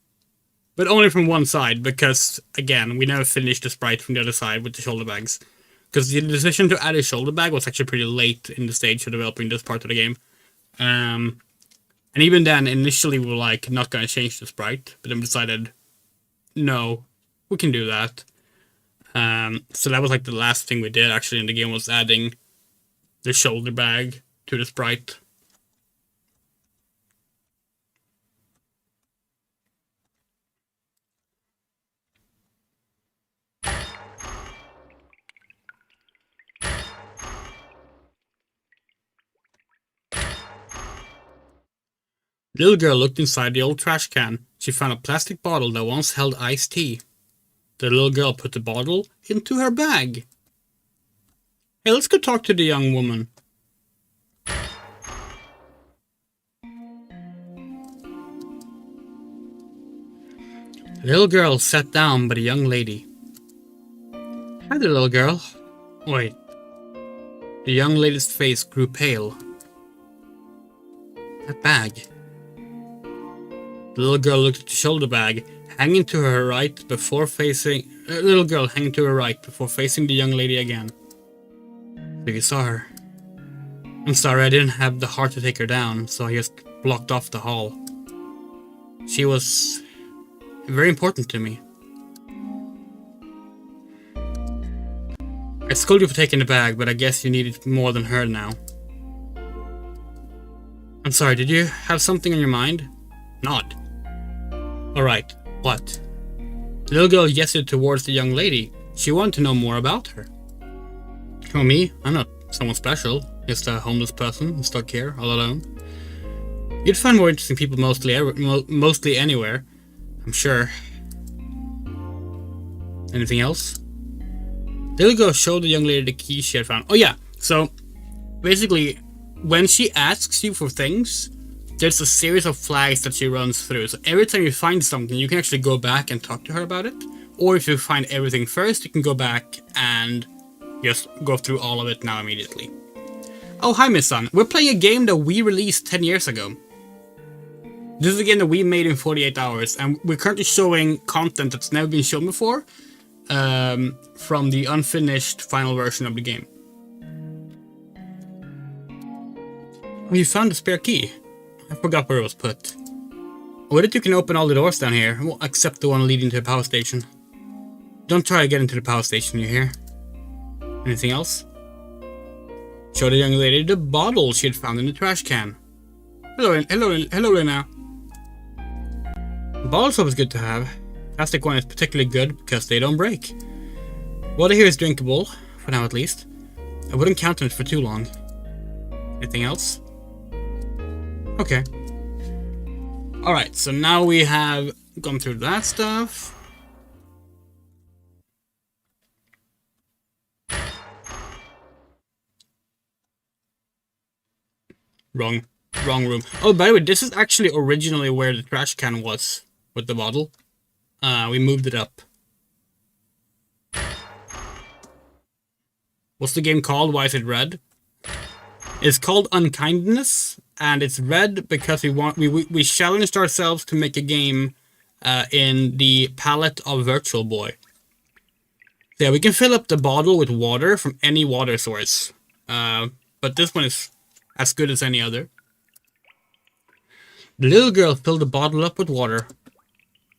But only from one side, because, again, we never finished the sprite from the other side with the shoulder bags. Because the decision to add a shoulder bag was actually pretty late in the stage of developing this part of the game. And even then, initially we were like, not going to change the sprite. But then we decided, no, we can do that. So that was like the last thing we did actually in the game, was adding the shoulder bag to the sprite. The little girl looked inside the old trash can. She found a plastic bottle that once held iced tea. The little girl put the bottle into her bag. Hey, let's go talk to the young woman. The little girl sat down by the young lady. Hi there, little girl. Wait. The young lady's face grew pale. That bag. The little girl looked at the shoulder bag, hanging to her right before facing... little girl hanging to her right before facing the young lady again. So you saw her. I'm sorry, I didn't have the heart to take her down, so I just blocked off the hall. She was very important to me. I scolded you for taking the bag, but I guess you needed more than her now. I'm sorry, did you have something on your mind? Not. Alright, what? The little girl gestured towards the young lady. She wanted to know more about her. Oh, me? I'm not someone special. Just a homeless person stuck here, all alone. You'd find more interesting people mostly anywhere, I'm sure. Anything else? The little girl showed the young lady the key she had found. Oh yeah, so basically, when she asks you for things, there's a series of flags that she runs through. So every time you find something, you can actually go back and talk to her about it. Or if you find everything first, you can go back and just go through all of it now immediately. Oh, hi, Miss Sun. We're playing a game that we released 10 years ago. This is a game that we made in 48 hours, and we're currently showing content that's never been shown before from the unfinished final version of the game. Oh, you found a spare key. I forgot where it was put. With it you can open all the doors down here, well, except the one leading to the power station. Don't try to get into the power station, you hear? Anything else? Show the young lady the bottle she had found in the trash can. Hello, Lena. Bottle soap is good to have. Plastic one is particularly good because they don't break. Water here is drinkable, for now at least. I wouldn't count on it for too long. Anything else? Okay. Alright, so now we have gone through that stuff. Wrong room. Oh, by the way, this is actually originally where the trash can was with the bottle. We moved it up. What's the game called? Why is it red? It's called Unkindness, and it's red because we challenged ourselves to make a game in the palette of Virtual Boy. So yeah, we can fill up the bottle with water from any water source, but this one is as good as any other. The little girl filled the bottle up with water.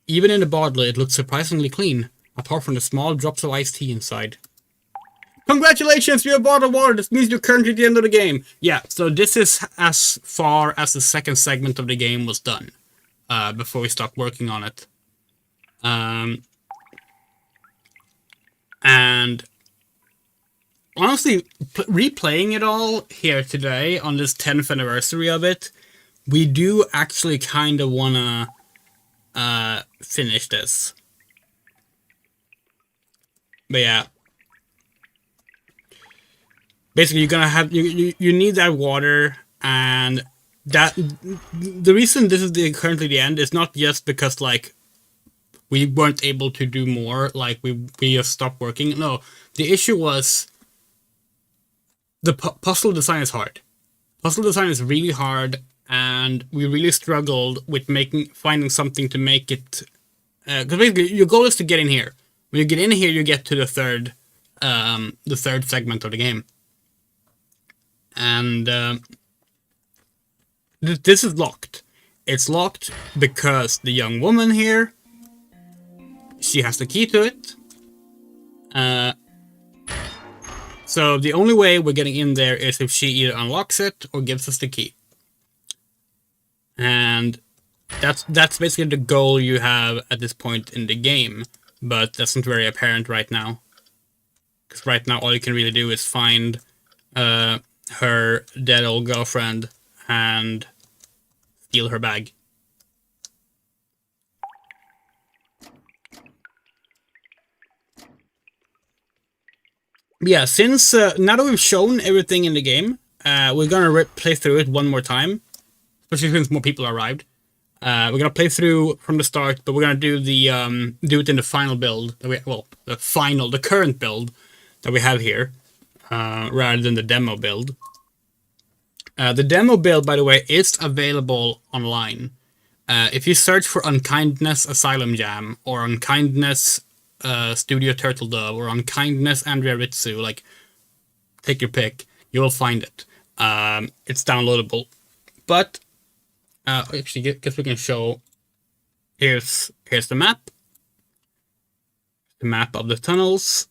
Even in the bottle, it looked surprisingly clean, apart from the small drops of iced tea inside. Congratulations, you have bottled water. This means you're currently at the end of the game. Yeah, so this is as far as the second segment of the game was done, before we stopped working on it. And honestly, replaying it all here today on this 10th anniversary of it, we do actually kind of want to finish this. But yeah. Basically, you're gonna have you need that water, and that the reason this is currently the end is not just because like we weren't able to do more, like we just stopped working. No, the issue was the puzzle design is hard. Puzzle design is really hard, and we really struggled with finding something to make it. Because basically, your goal is to get in here. When you get in here, you get to the third segment of the game. And this is locked. It's locked because the young woman here, she has the key to it. So the only way we're getting in there is if she either unlocks it or gives us the key. And that's basically the goal you have at this point in the game, but that's not very apparent right now. Because right now all you can really do is find her dead old girlfriend and steal her bag. Yeah, since now that we've shown everything in the game, we're gonna play through it one more time, especially since more people arrived. We're gonna play through from the start, but we're gonna do the do it in the final build that the current build that we have here, rather than the demo build. The demo build, by the way, is available online. If you search for Unkindness Asylum Jam or Unkindness Studio Turtle Dove or Unkindness Andrea Ritsu, like, take your pick, you will find it. It's downloadable. But actually, guess we can show. Here's the map. The map of the tunnels.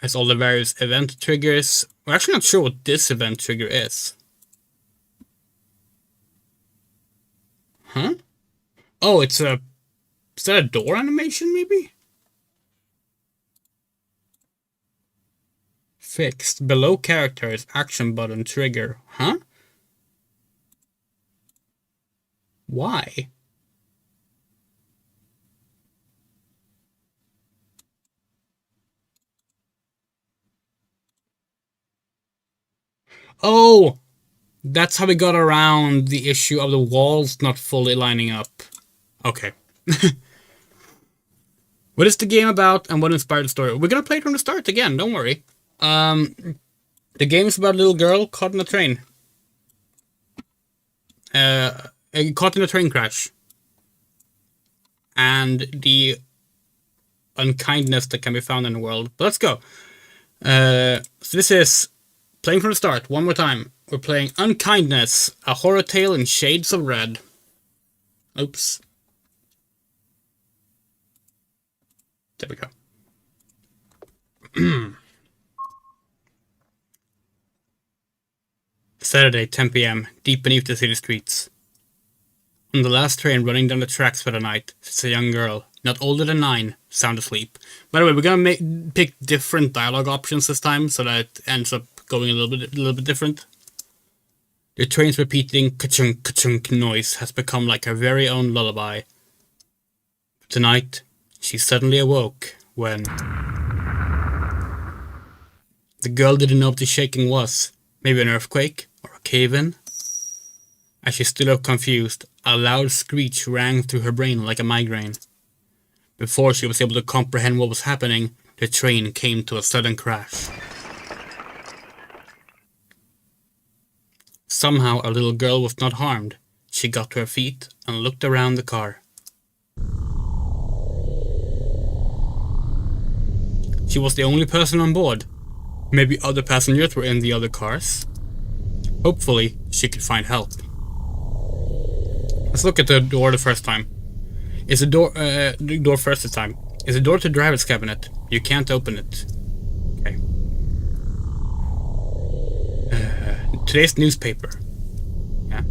Has all the various event triggers. We're actually not sure what this event trigger is. Huh? Oh, it's a... Is that a door animation, maybe? Fixed. Below characters, action button, trigger. Huh? Why? Oh! That's how we got around the issue of the walls not fully lining up. Okay. What is the game about and what inspired the story? We're gonna play it from the start again, don't worry. The game is about a little girl caught in a train. Caught in a train crash. And the unkindness that can be found in the world. But let's go. So this is playing from the start, one more time. We're playing Unkindness, a horror tale in shades of red. Oops. There we go. Saturday, 10 p.m., deep beneath the city streets. On the last train running down the tracks for the night sits a young girl, not older than 9, sound asleep. By the way, we're gonna pick different dialogue options this time, so that it ends up going a little bit different. The train's repeating ka-chunk ka-chunk noise has become like her very own lullaby. Tonight, she suddenly awoke when... The girl didn't know what the shaking was. Maybe an earthquake or a cave-in? As she stood up confused, a loud screech rang through her brain like a migraine. Before she was able to comprehend what was happening, the train came to a sudden crash. Somehow a little girl was not harmed. She got to her feet and looked around the car. She was the only person on board. Maybe other passengers were in the other cars. Hopefully, she could find help. Let's look at the door the first time. Is the door first this time? Is the door to the driver's cabinet? You can't open it. Okay. Today's newspaper. Yeah.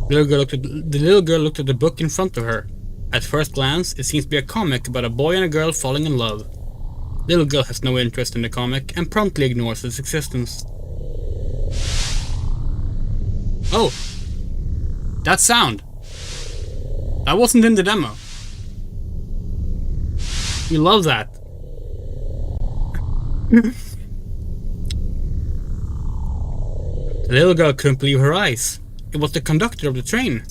The little girl looked at the book in front of her. At first glance, it seems to be a comic about a boy and a girl falling in love. Little girl has no interest in the comic and promptly ignores its existence. Oh! That sound! That wasn't in the demo. You love that. The little girl couldn't believe her eyes. It was the conductor of the train.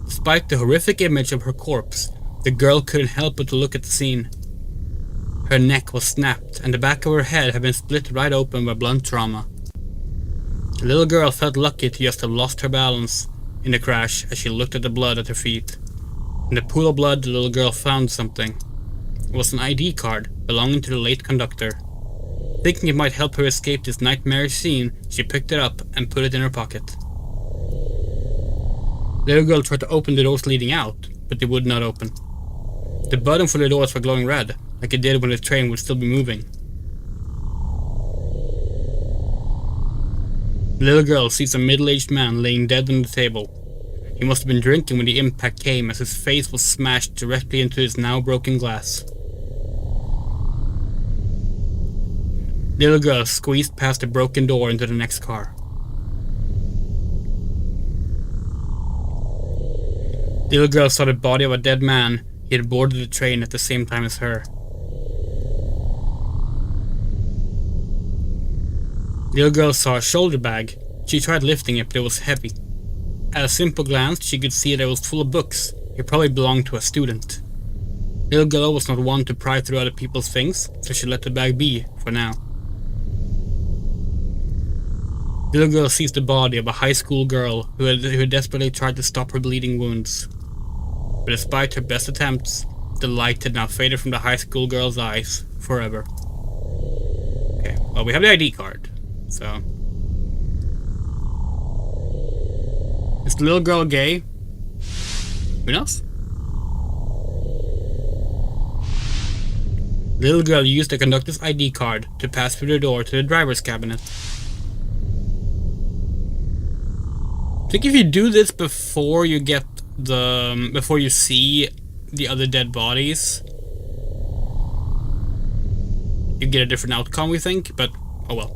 Despite the horrific image of her corpse, the girl couldn't help but to look at the scene. Her neck was snapped, and the back of her head had been split right open by blunt trauma. The little girl felt lucky to just have lost her balance in the crash as she looked at the blood at her feet. In the pool of blood, the little girl found something. It was an ID card belonging to the late conductor. Thinking it might help her escape this nightmarish scene, she picked it up and put it in her pocket. The little girl tried to open the doors leading out, but they would not open. The button for the doors were glowing red, like it did when the train would still be moving. The little girl sees a middle-aged man laying dead on the table. He must have been drinking when the impact came, as his face was smashed directly into his now broken glass. The little girl squeezed past the broken door into the next car. The little girl saw the body of a dead man. He had boarded the train at the same time as her. The little girl saw a shoulder bag. She tried lifting it, but it was heavy. At a simple glance, she could see that it was full of books. It probably belonged to a student. The little girl was not one to pry through other people's things, so she let the bag be, for now. The little girl sees the body of a high school girl who had desperately tried to stop her bleeding wounds. But despite her best attempts, the light had now faded from the high school girl's eyes forever. Okay, well, we have the ID card, so... Is the little girl gay? Who knows? The little girl used the conductor's ID card to pass through the door to the driver's cabinet. I think if you do this before you get before you see the other dead bodies, you get a different outcome, we think, but oh well.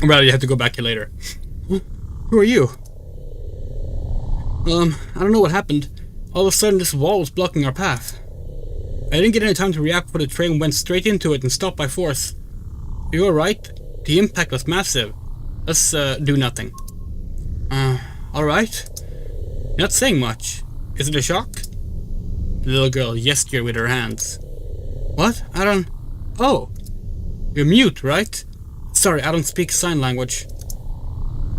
Well, you have to go back here later. Who are you? I don't know what happened. All of a sudden this wall was blocking our path. I didn't get any time to react before the train went straight into it and stopped by force. Are you alright? The impact was massive. Let's do nothing. Alright. You're not saying much. Is it a shock? The little girl gestured with her hands. What? I don't... Oh! You're mute, right? Sorry, I don't speak sign language.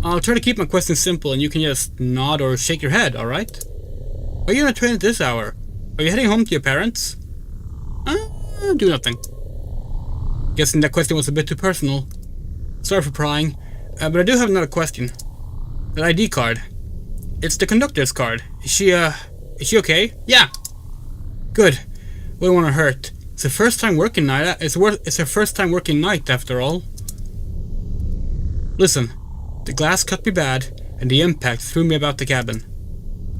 I'll try to keep my questions simple and you can just nod or shake your head, alright? Why are you on a train at this hour? Are you heading home to your parents? Do nothing. Guessing that question was a bit too personal. Sorry for prying, but I do have another question. That ID card. It's the conductor's card. Is she okay? Yeah! Good. We don't want her hurt. It's her first time working night. It's her first time working night, after all. Listen. The glass cut me bad, and the impact threw me about the cabin.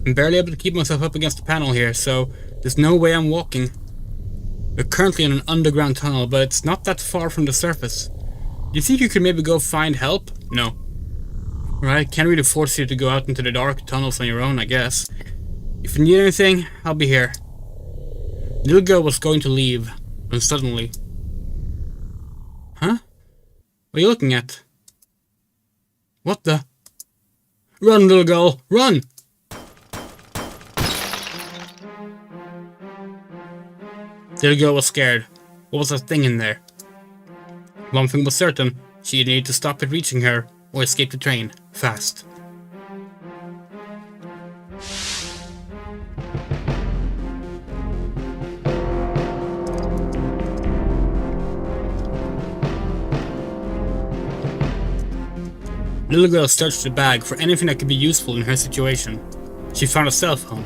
I'm barely able to keep myself up against the panel here, so there's no way I'm walking. We're currently in an underground tunnel, but it's not that far from the surface. Do you think you could maybe go find help? No. Right, can't really force you to go out into the dark tunnels on your own, I guess. If you need anything, I'll be here. The little girl was going to leave, when suddenly... Huh? What are you looking at? What the? Run, little girl, run! The little girl was scared. What was that thing in there? One thing was certain, she needed to stop it reaching her, or escape the train, fast. The little girl searched the bag for anything that could be useful in her situation. She found a cell phone.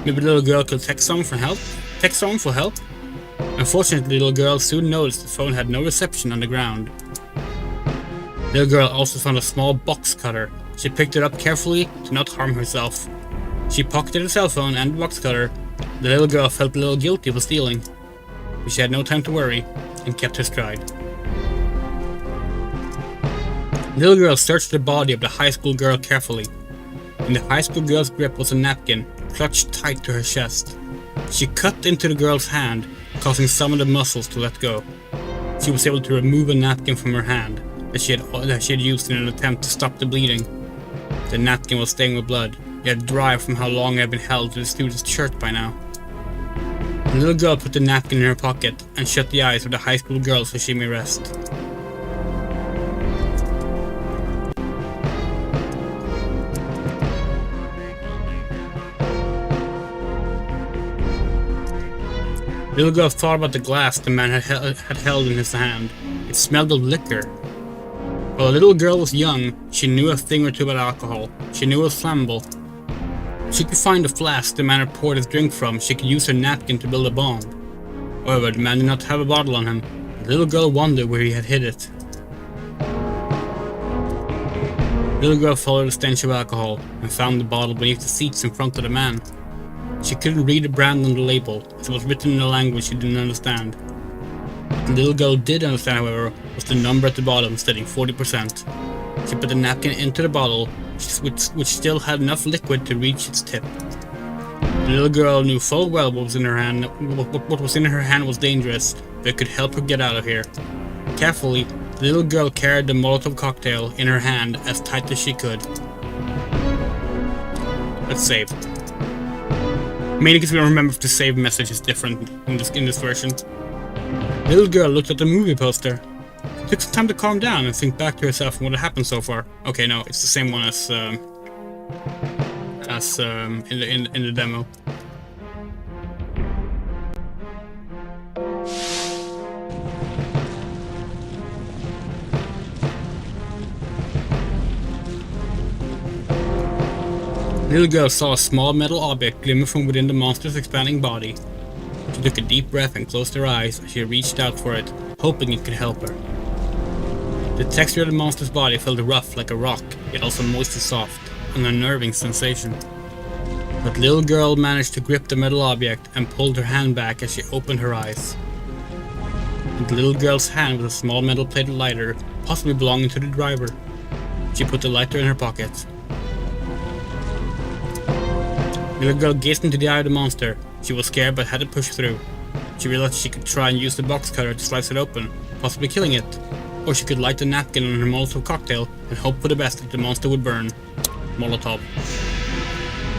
Maybe the little girl could text someone for help? Unfortunately, the little girl soon noticed the phone had no reception on the ground. The little girl also found a small box cutter. She picked it up carefully to not harm herself. She pocketed the cell phone and the box cutter. The little girl felt a little guilty for stealing, but she had no time to worry and kept her stride. The little girl searched the body of the high school girl carefully. In the high school girl's grip was a napkin, clutched tight to her chest. She cut into the girl's hand, causing some of the muscles to let go. She was able to remove a napkin from her hand that she had used in an attempt to stop the bleeding. The napkin was stained with blood, yet dry from how long it had been held to the student's shirt by now. The little girl put the napkin in her pocket and shut the eyes of the high school girl so she may rest. The little girl thought about the glass the man had held in his hand. It smelled of liquor. While the little girl was young, she knew a thing or two about alcohol. She knew it was flammable. She could find the flask the man had poured his drink from. She could use her napkin to build a bomb. However, the man did not have a bottle on him. The little girl wondered where he had hid it. The little girl followed the stench of alcohol and found the bottle beneath the seats in front of the man. She couldn't read the brand on the label, as it was written in a language she didn't understand. The little girl did understand, however, was the number at the bottom, stating 40%. She put the napkin into the bottle, which still had enough liquid to reach its tip. The little girl knew full well what was in her hand. What was in her hand was dangerous, but it could help her get out of here. Carefully, the little girl carried the Molotov cocktail in her hand as tight as she could. Let's save. Mainly because we don't remember if the save message is different in this version. The little girl looked at the movie poster. It took some time to calm down and think back to herself and what had happened so far. Okay, no, it's the same one as in the demo. The little girl saw a small metal object glimmer from within the monster's expanding body. She took a deep breath and closed her eyes as she reached out for it, hoping it could help her. The texture of the monster's body felt rough like a rock, yet also moist and soft, an unnerving sensation. But the little girl managed to grip the metal object and pulled her hand back as she opened her eyes. In the little girl's hand was a small metal-plated lighter, possibly belonging to the driver. She put the lighter in her pocket. The little girl gazed into the eye of the monster. She was scared but had to push through. She realized she could try and use the box cutter to slice it open, possibly killing it. Or she could light the napkin on her Molotov cocktail and hope for the best that the monster would burn. Molotov.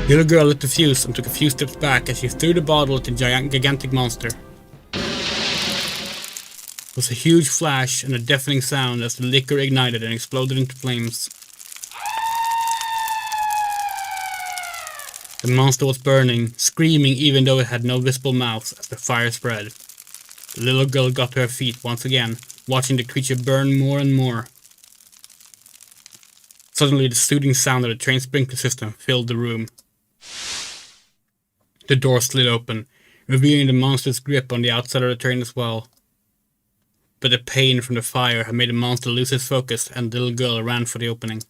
The little girl lit the fuse and took a few steps back as she threw the bottle at the gigantic monster. It was a huge flash and a deafening sound as the liquor ignited and exploded into flames. The monster was burning, screaming even though it had no visible mouth as the fire spread. The little girl got to her feet once again, watching the creature burn more and more. Suddenly the soothing sound of the train sprinkler system filled the room. The door slid open, revealing the monster's grip on the outside of the train as well. But the pain from the fire had made the monster lose its focus and the little girl ran for the opening.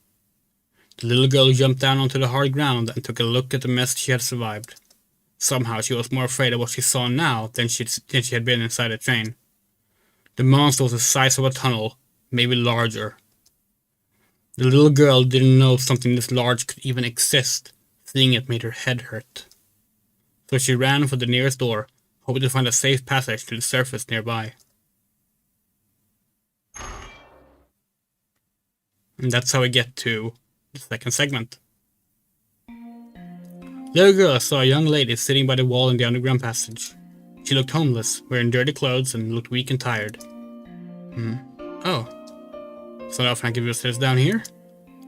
The little girl jumped down onto the hard ground and took a look at the mess she had survived. Somehow she was more afraid of what she saw now than she had been inside the train. The monster was the size of a tunnel, maybe larger. The little girl didn't know something this large could even exist. Seeing it made her head hurt. So she ran for the nearest door, hoping to find a safe passage to the surface nearby. And that's how we get to the second segment. The little girl saw a young lady sitting by the wall in the underground passage. She looked homeless, wearing dirty clothes, and looked weak and tired. Oh. So now Frankie visitors down here?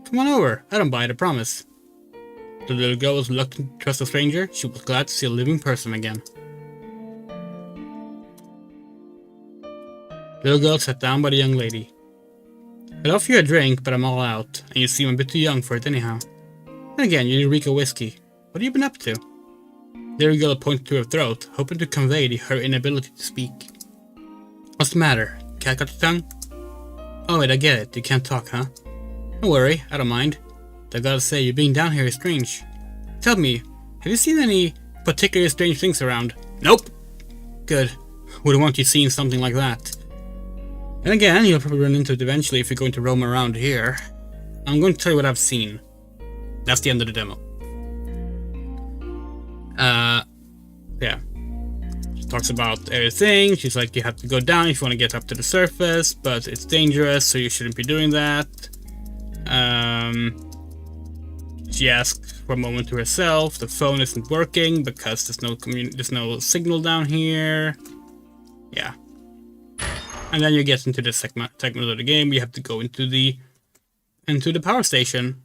Come on over, I don't bite, I promise. The little girl was reluctant to trust a stranger. She was glad to see a living person again. The little girl sat down by the young lady. I'd offer you a drink, but I'm all out, and you seem a bit too young for it anyhow. And again, you drink a whiskey. What have you been up to? The little girl pointed to her throat, hoping to convey her inability to speak. What's the matter? Cat got your tongue? Oh wait, I get it. You can't talk, huh? Don't worry, I don't mind. I gotta say, you being down here is strange. Tell me, have you seen any particularly strange things around? Nope. Good. Wouldn't want you seeing something like that. And again, you'll probably run into it eventually if you're going to roam around here. I'm going to tell you what I've seen. That's the end of the demo. Yeah. She talks about everything. She's like, you have to go down if you want to get up to the surface, but it's dangerous, so you shouldn't be doing that. She asks for a moment to herself. The phone isn't working because there's no signal down here. Yeah. And then you get into the segment of the game. You have to go into the power station.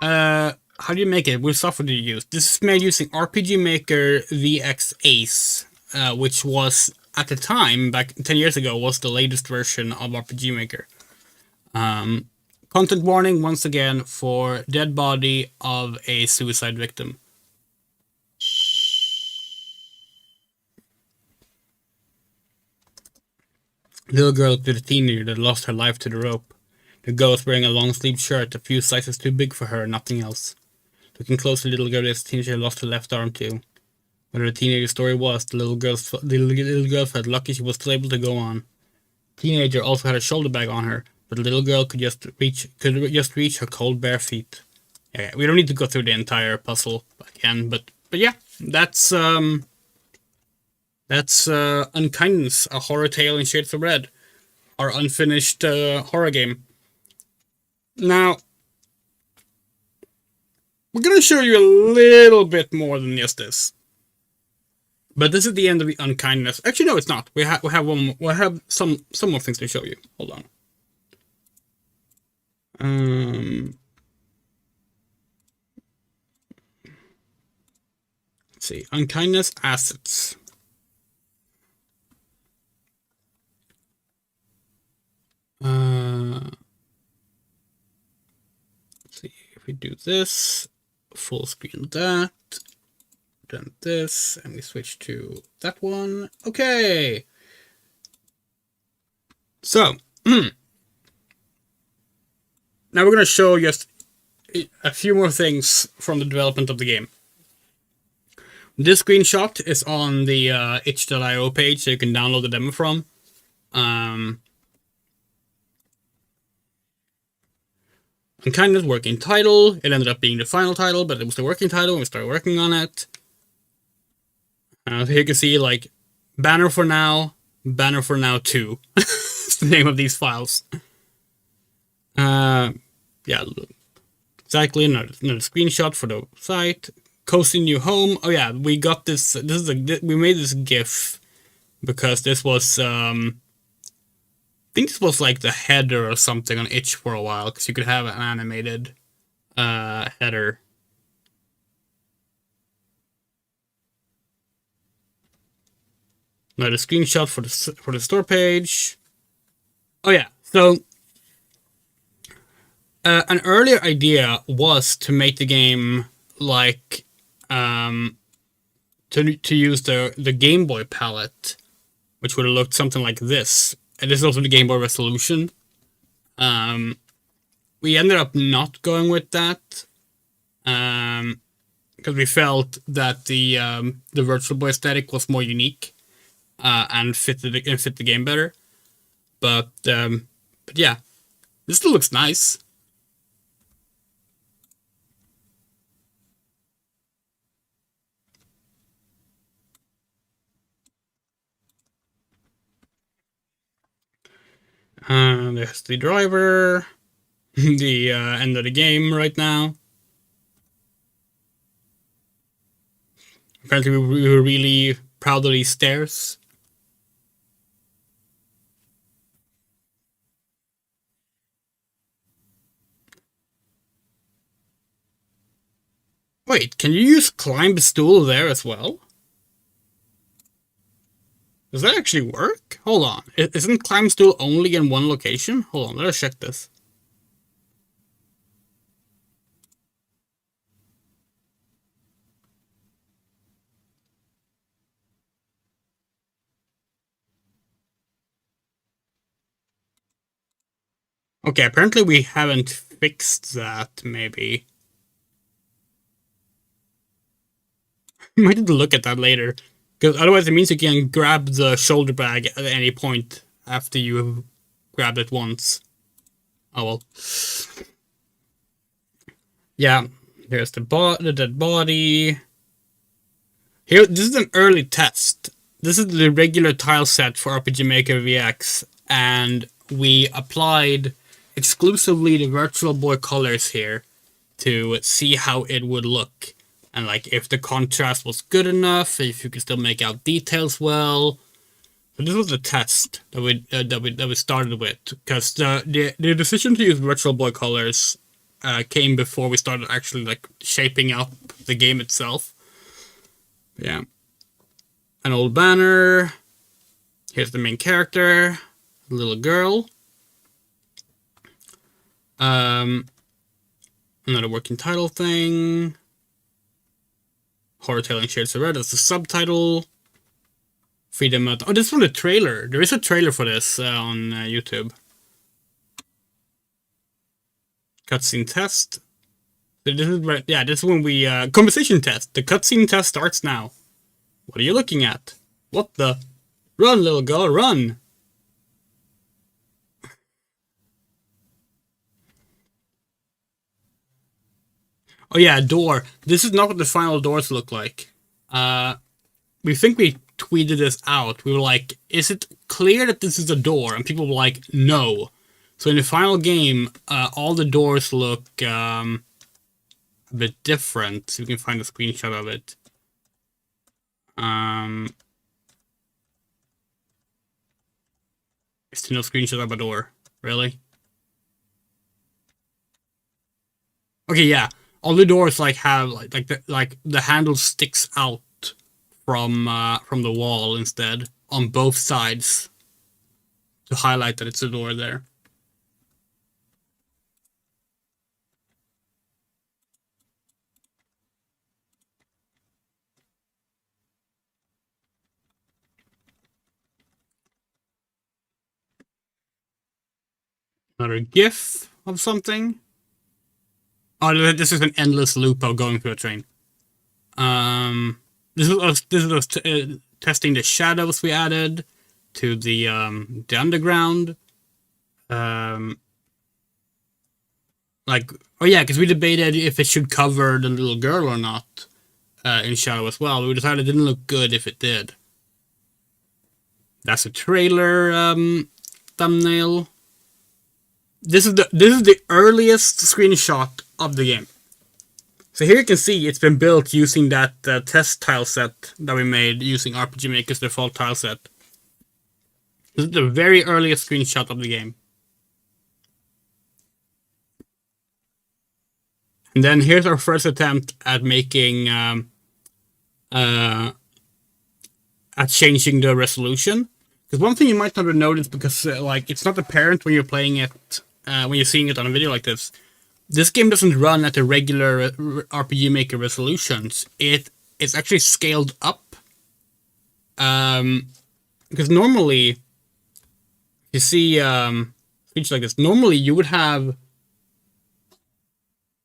How do you make it? What software do you use? This is made using RPG Maker VX Ace, which was at the time, back 10 years ago, was the latest version of RPG Maker. Content warning once again for dead body of a suicide victim. Little girl looked at a teenager that lost her life to the rope. The girl was wearing a long-sleeved shirt a few sizes too big for her and nothing else. Looking closely, little girl is a teenager lost her left arm too. Whatever the teenager story was, the little girl felt lucky she was still able to go on. The teenager also had a shoulder bag on her, but the little girl could just reach her cold bare feet. Yeah, we don't need to go through the entire puzzle again, but yeah, that's Unkindness, a horror tale in shades of red, our unfinished horror game. Now, we're gonna show you a little bit more than just this. But this is the end of the Unkindness. Actually, no, it's not. We have one more, we have some more things to show you. Hold on. Let's see. Unkindness assets. Let's see if we do this, full screen that. Done this, and we switch to that one. Okay. So, now we're going to show just a few more things from the development of the game. This screenshot is on the itch.io page, so you can download the demo from. Unkindness working title. It ended up being the final title, but it was the working title when we started working on it. So here you can see, like, Banner for Now 2. It's the name of these files. Yeah, exactly. Another screenshot for the site. Cozy New Home. Oh yeah, we got this. We made this GIF because this was I think this was like the header or something on itch for a while, because you could have an animated header. Now the screenshot for the store page. Oh yeah, so an earlier idea was to make the game like to use the Game Boy palette, which would have looked something like this. And this is also the Game Boy resolution. We ended up not going with that because we felt that the Virtual Boy aesthetic was more unique and fit the game better. But yeah, this still looks nice. There's the driver, the end of the game right now. Apparently we were really proud of these stairs. Wait, can you use climb stool there as well? Does that actually work? Hold on. Isn't climb stool only in one location? Hold on, let us check this. Okay, apparently we haven't fixed that, maybe. We might have to look at that later. Because otherwise it means you can grab the shoulder bag at any point after you have grabbed it once. Oh well. Yeah, here's the dead body. Here, this is an early test. This is the regular tile set for RPG Maker VX, and we applied exclusively the Virtual Boy colors here to see how it would look, and like if the contrast was good enough, if you could still make out details well. So this was the test that we started with, because the decision to use Virtual Boy colors came before we started actually like shaping up the game itself. Yeah. An old banner. Here's the main character, a little girl. Another working title thing. Horror Tale in Shades of Red. That's the subtitle. Freedom. Oh, this is from the trailer. There is a trailer for this on YouTube. Cutscene test. So this is where, yeah, this is when we conversation test. The cutscene test starts now. What are you looking at? What the? Run, little girl, run! Oh yeah, door. This is not what the final doors look like. We think we tweeted this out. We were like, is it clear that this is a door? And people were like, no. So in the final game, all the doors look a bit different. So we can find a screenshot of it. Is there no screenshot of a door? Really? Okay, yeah. All the doors like have like the handle sticks out from the wall instead on both sides to highlight that it's a door there. Another GIF of something. Oh, this is an endless loop of going through a train. This is us testing the shadows we added to the underground. Like, oh yeah, because we debated if it should cover the little girl or not in shadow as well. We decided it didn't look good if it did. That's a trailer thumbnail. This is the earliest screenshot of the game. So here you can see it's been built using that test tile set that we made using RPG Maker's default tile set. This is the very earliest screenshot of the game. And then here's our first attempt at making at changing the resolution. Because one thing you might not have noticed, because like it's not apparent when you're playing it, when you're seeing it on a video like this. This game doesn't run at the regular RPG Maker resolutions. It's actually scaled up. Because normally, you see speech like this. Normally, you would have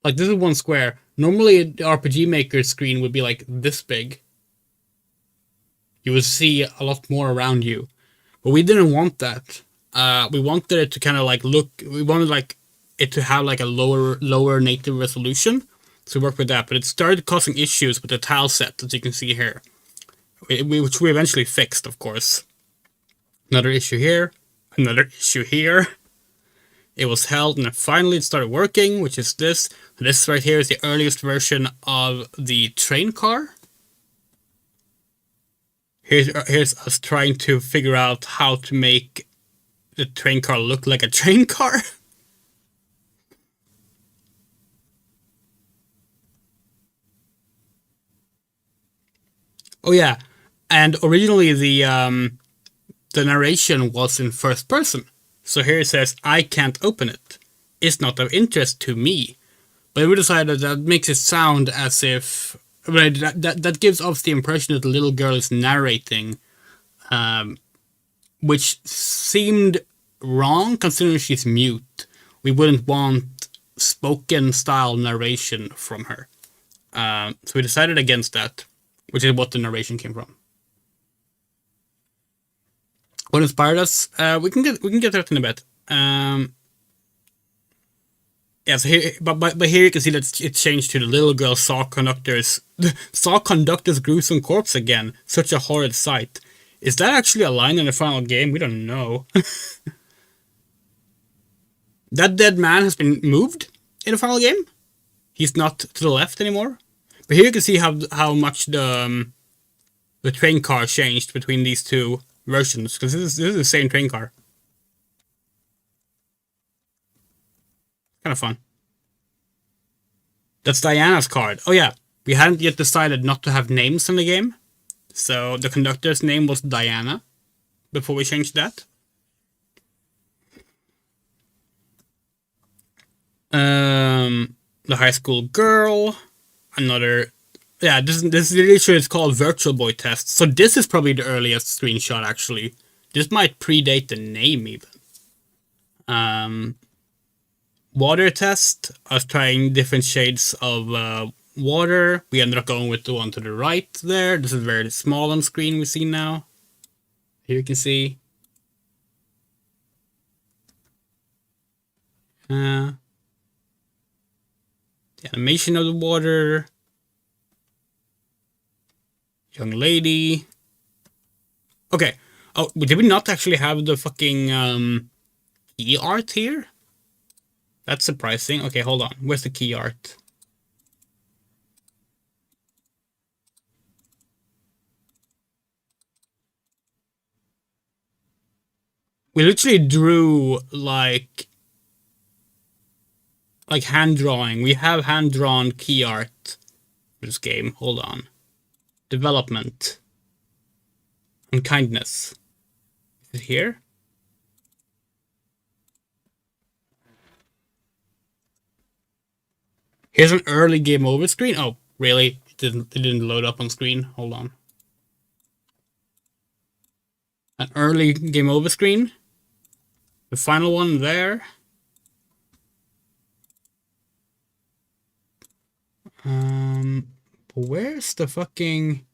like this is one square. Normally, the RPG Maker screen would be like this big. You would see a lot more around you, but we didn't want that. We wanted it to kind of like look. We wanted like it to have like a lower native resolution. So we worked with that, but it started causing issues with the tile set, as you can see here, which we eventually fixed, of course. Another issue here, another issue here. It was held, and then finally it started working, which is this. This right here is the earliest version of the train car. Here's us trying to figure out how to make the train car look like a train car. Oh yeah, and originally the narration was in first person. So here it says, "I can't open it. It's not of interest to me." But we decided that makes it sound as if that gives off the impression that the little girl is narrating, which seemed wrong considering she's mute. We wouldn't want spoken style narration from her. So we decided against that, which is what the narration came from. What inspired us? We can get to that in a bit. Yeah, so here, but here you can see that it changed to the little girl saw conductor's gruesome corpse again. Such a horrid sight. Is that actually a line in the final game? We don't know. That dead man has been moved in the final game. He's not to the left anymore. But here you can see how much the train car changed between these two versions, because this is the same train car. Kind of fun. That's Diana's card. Oh yeah, we hadn't yet decided not to have names in the game, so the conductor's name was Diana before we changed that. The high school girl, another. Yeah, this really sure it's called Virtual Boy Test. So this is probably the earliest screenshot, actually. This might predate the name, even. water test. I was trying different shades of water. We ended up going with the one to the right there. This is very small on screen we see now. Here you can see. The animation of the water. Young lady. Okay. Oh, did we not actually have the fucking key art here? That's surprising. Okay, hold on. Where's the key art? We literally drew like hand drawing. We have hand drawn key art for this game. Hold on. Development. Unkindness. Is it here? Here's an early game over screen. Oh, really? It didn't load up on screen. Hold on. An early game over screen. The final one there. Where's the fucking...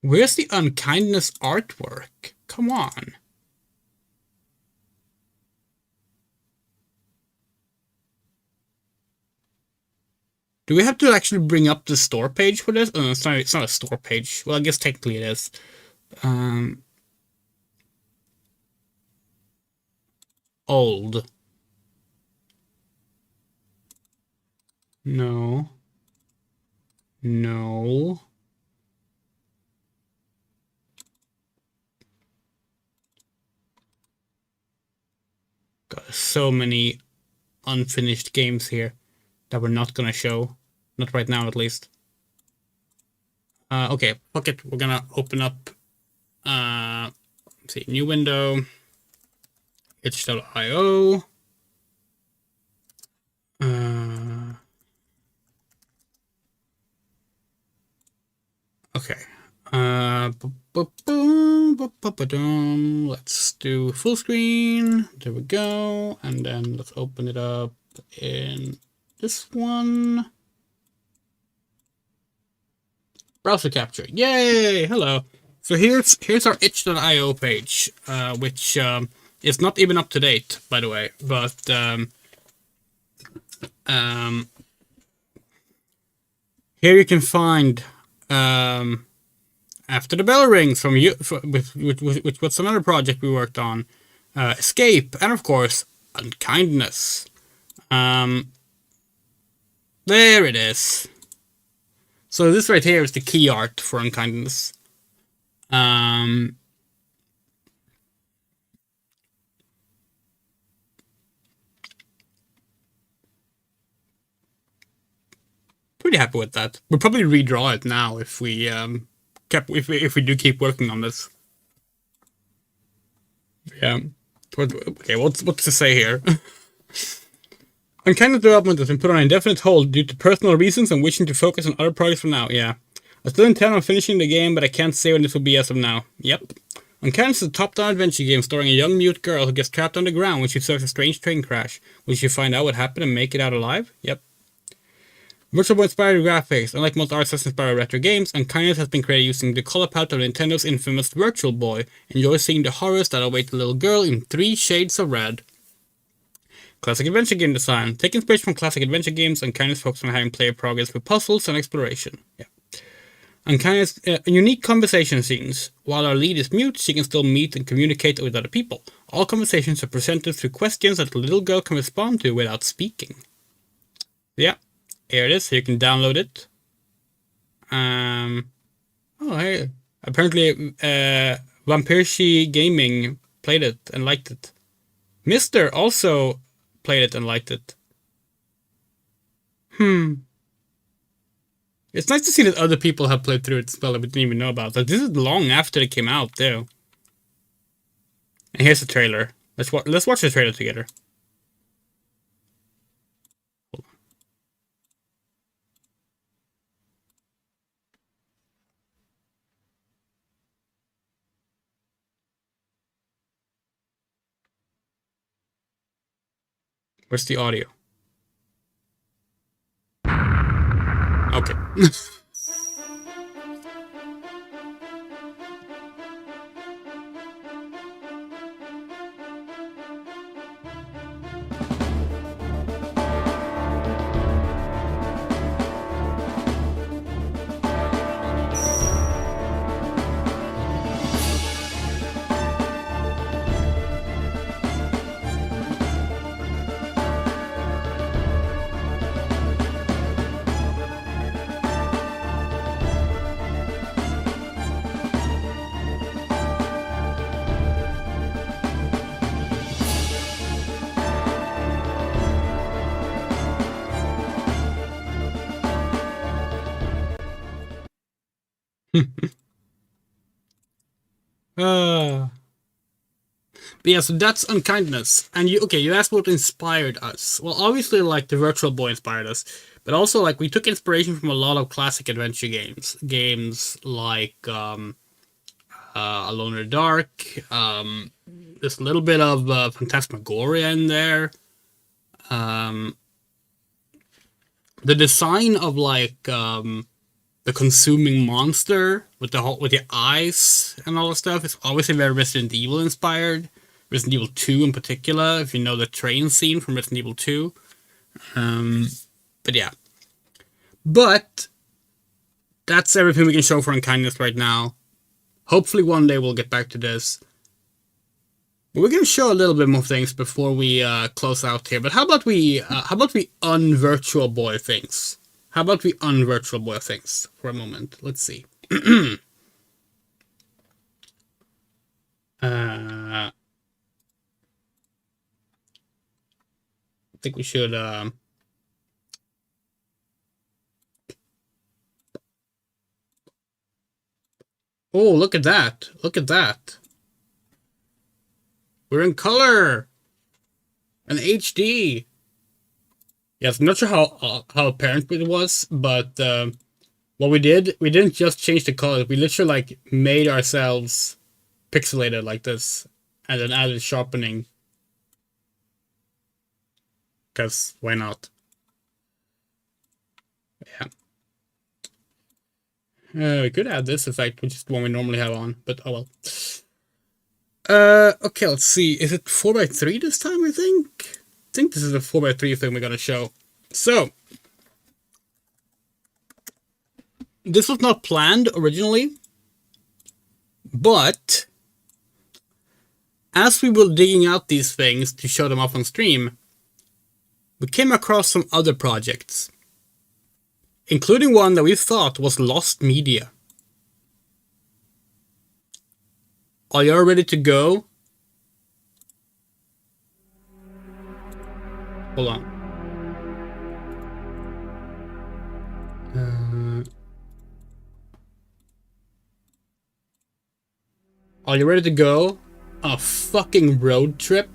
Where's the unkindness artwork? Come on. Do we have to actually bring up the store page for this? Oh, no, it's not a store page. Well, I guess technically it is. Old. No. No. Got so many unfinished games here that we're not gonna show. Not right now, at least. Okay, fuck it. We're gonna open up, let's see, new window, itch.io. Okay. Let's do full screen. There we go. And then let's open it up in this one. Browser capture. Yay! Hello. So here's our itch.io page, which is not even up to date, by the way. But here you can find After the Bell Rings from you, which was another project we worked on, Escape, and of course Unkindness. There it is. So this right here is the key art for Unkindness. Pretty happy with that. We'll probably redraw it now if we if we do keep working on this. Yeah. Okay, what's to say here? Unkindness development has been put on indefinite hold due to personal reasons and wishing to focus on other projects for now. Yeah. I still intend on finishing the game, but I can't say when this will be as of now. Yep. Unkindness is a top-down adventure game starring a young mute girl who gets trapped underground when she observes a strange train crash. Will she find out what happened and make it out alive? Yep. Virtual Boy inspired graphics. Unlike most art styles inspired retro games, Unkindness has been created using the color palette of Nintendo's infamous Virtual Boy. Enjoy seeing the horrors that await the little girl in 3 shades of red. Classic adventure game design. Take inspiration from classic adventure games, Unkindness focuses on having player progress with puzzles and exploration. Yeah. Unkindness, unique conversation scenes. While our lead is mute, she can still meet and communicate with other people. All conversations are presented through questions that the little girl can respond to without speaking. Yeah, here it is. Here you can download it. Oh, hey. Apparently, Vampirshi Gaming played it and liked it. Mister also played it and liked it. It's nice to see that other people have played through it as well that we didn't even know about. Like, this is long after it came out, too. And here's the trailer. Let's watch the trailer together. Where's the audio? Okay. But yeah, so that's Unkindness. And you asked what inspired us. Well, obviously, like, the Virtual Boy inspired us, but also, like, we took inspiration from a lot of classic adventure games. Games like, Alone in the Dark, there's a little bit of Phantasmagoria in there. The design of, like, the consuming monster with the eyes and all that stuff is obviously very Resident Evil inspired. Resident Evil 2 in particular, if you know the train scene from Resident Evil 2. But yeah. But that's everything we can show for Unkindness right now. Hopefully one day we'll get back to this. But we're gonna show a little bit more things before we close out here. But how about we unvirtual boy things? How about we unvirtual boy things for a moment? Let's see. I think we should. Oh, look at that! Look at that! We're in color and HD. Yes, I'm not sure how apparent it was, but what we didn't just change the color. We literally, like, made ourselves pixelated like this, and then added sharpening. Because why not? Yeah. We could add this effect, which is the one we normally have on, but oh well. Okay, let's see. Is it 4x3 this time, I think? I think this is a 4x3 thing we're gonna show. So, this was not planned originally, but as we were digging out these things to show them off on stream, we came across some other projects, including one that we thought was lost media. Are you all ready to go? Hold on. Are you ready to go? A fucking road trip?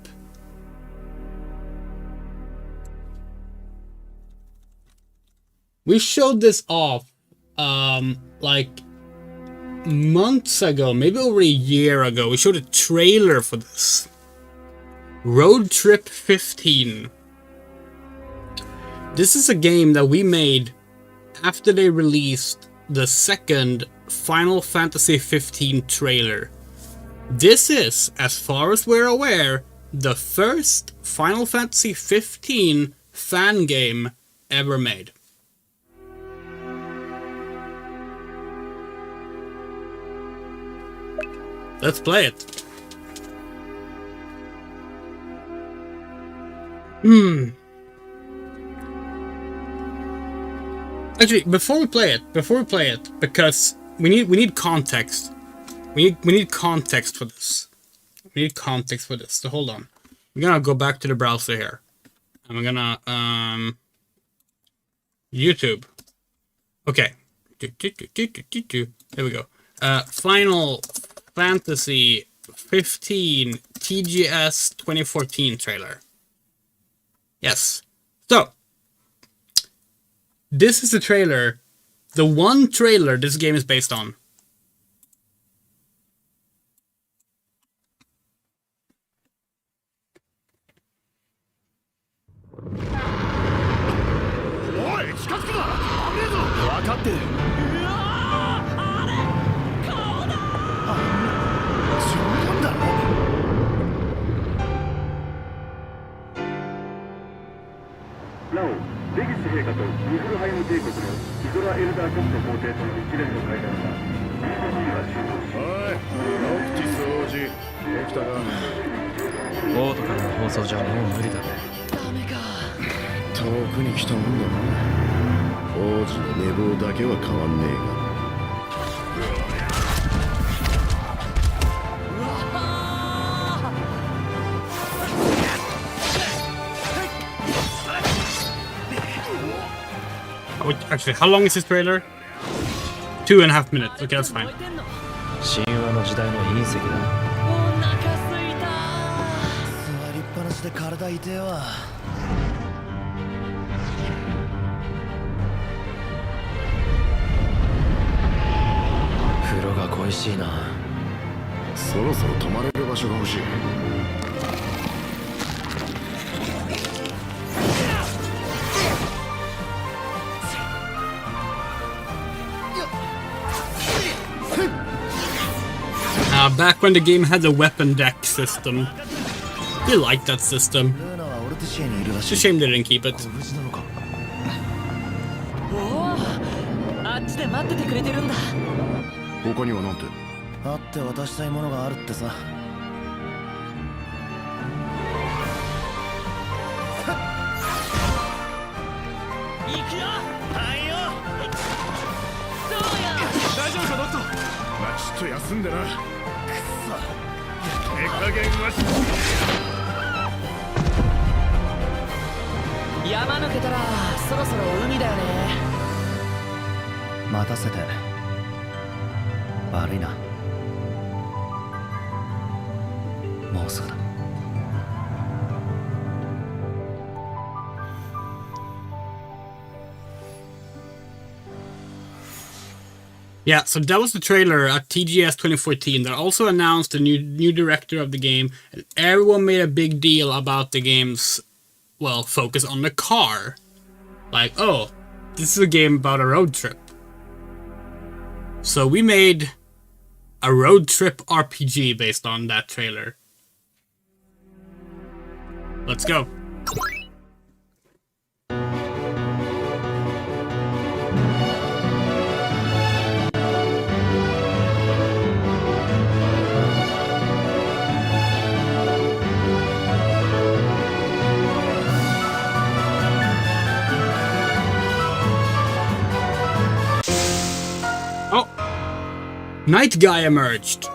We showed this off, like, months ago, maybe over a year ago. We showed a trailer for this. Road Trip 15. This is a game that we made after they released the second Final Fantasy 15 trailer. This is, as far as we're aware, the first Final Fantasy 15 fan game ever made. Let's play it. Actually, before we play it, because we need context. We need context for this. We need context for this. So hold on. We're gonna go back to the browser here, and we're gonna YouTube. Okay. There we go. Final Fantasy 15 TGS 2014 trailer. Yes. So, this is the trailer. The one trailer this game is based on. かってる。うわあれ顔だ。冗談だろ。なお、レギス陛下とニフルハイム帝国のヒドラ・エルダー国の皇帝との一連の会談が15分が終了し、おい、ノクティス王子、起きたか。オートからの放送じゃもう無理だね。ダメか。遠くに来たもんだな。王子の寝坊だけは変わんねえが。Actually, how long is this trailer? 2.5 minutes. Okay, that's fine. 神話の時代の隕石だ。お腹すいた。座りっぱなしで体痛えわ。風呂が恋しいな。そろそろ泊まれる場所が欲しい。Back when the game had the weapon deck system. You liked that system. ルーナは俺とシエにいるら It's し a い。 shame they didn't keep it. 無事なのか。おお、あっちで待っててくれてるんだ。他にはなんて。会って渡したいものがあるってさ。行くよ。はいよ。どうや。大丈夫か、ドクト。まあ、ちょっと休んでな。手加減は山抜けたらそろそろ海だよね。待たせて悪いな。もうすぐだ。Yeah, so that was the trailer at TGS 2014 that also announced the new director of the game, and everyone made a big deal about the game's, well, focus on the car. Like, oh, this is a game about a road trip. So we made a road trip RPG based on that trailer. Let's go. Night Guy emerged.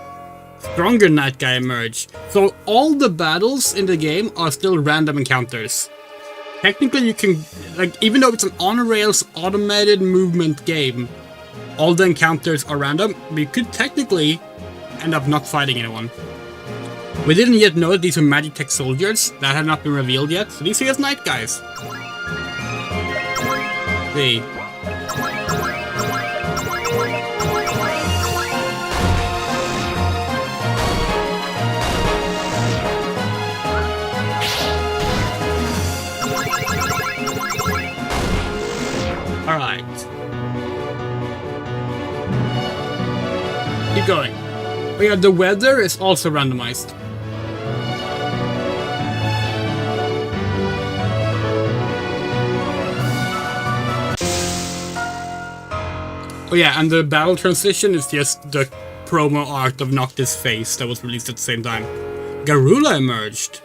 Stronger Night Guy emerged. So all the battles in the game are still random encounters. Technically you can, like, even though it's an on-rails automated movement game, all the encounters are random, but you could technically end up not fighting anyone. We didn't yet know that these were Magitech soldiers. That had not been revealed yet, so these are just Night Guys. See. Alright. Keep going. Oh yeah, the weather is also randomized. Oh yeah, and the battle transition is just the promo art of Noctis' face that was released at the same time. Garula emerged.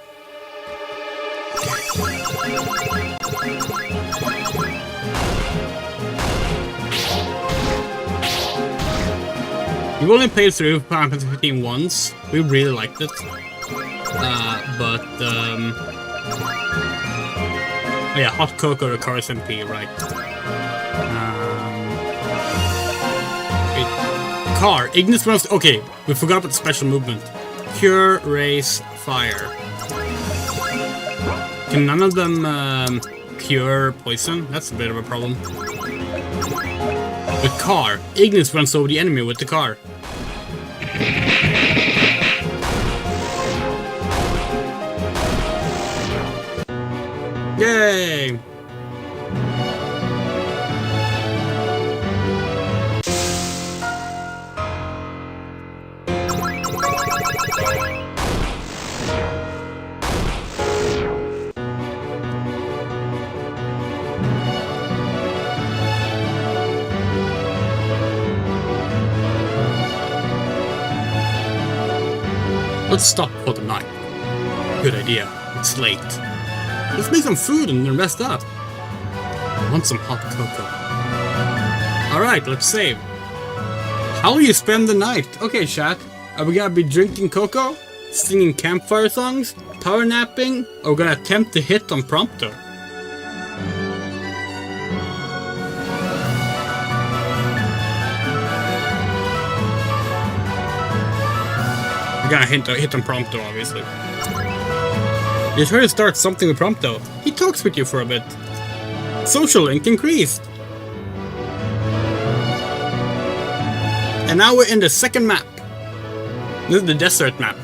We've only played through Final Fantasy 15 once. We really liked it. Oh yeah, Hot Cocoa requires MP, right. Wait. Car. Ignis runs... Okay, we forgot about the special movement. Cure, Raise, Fire. Can none of them cure poison? That's a bit of a problem. The car. Ignis runs over the enemy with the car. Let's stop for the night. Good idea. It's late. Let's make some food and then rest up. I want some hot cocoa. Alright, let's save. How will you spend the night? Okay, chat. Are we gonna be drinking cocoa? Singing campfire songs? Power napping? Or we're gonna attempt to hit on prompter? We're gonna hit on prompter, obviously. You try to start something with prompto. He talks with you for a bit. Social link increased. And now we're in the second map. This is the desert map.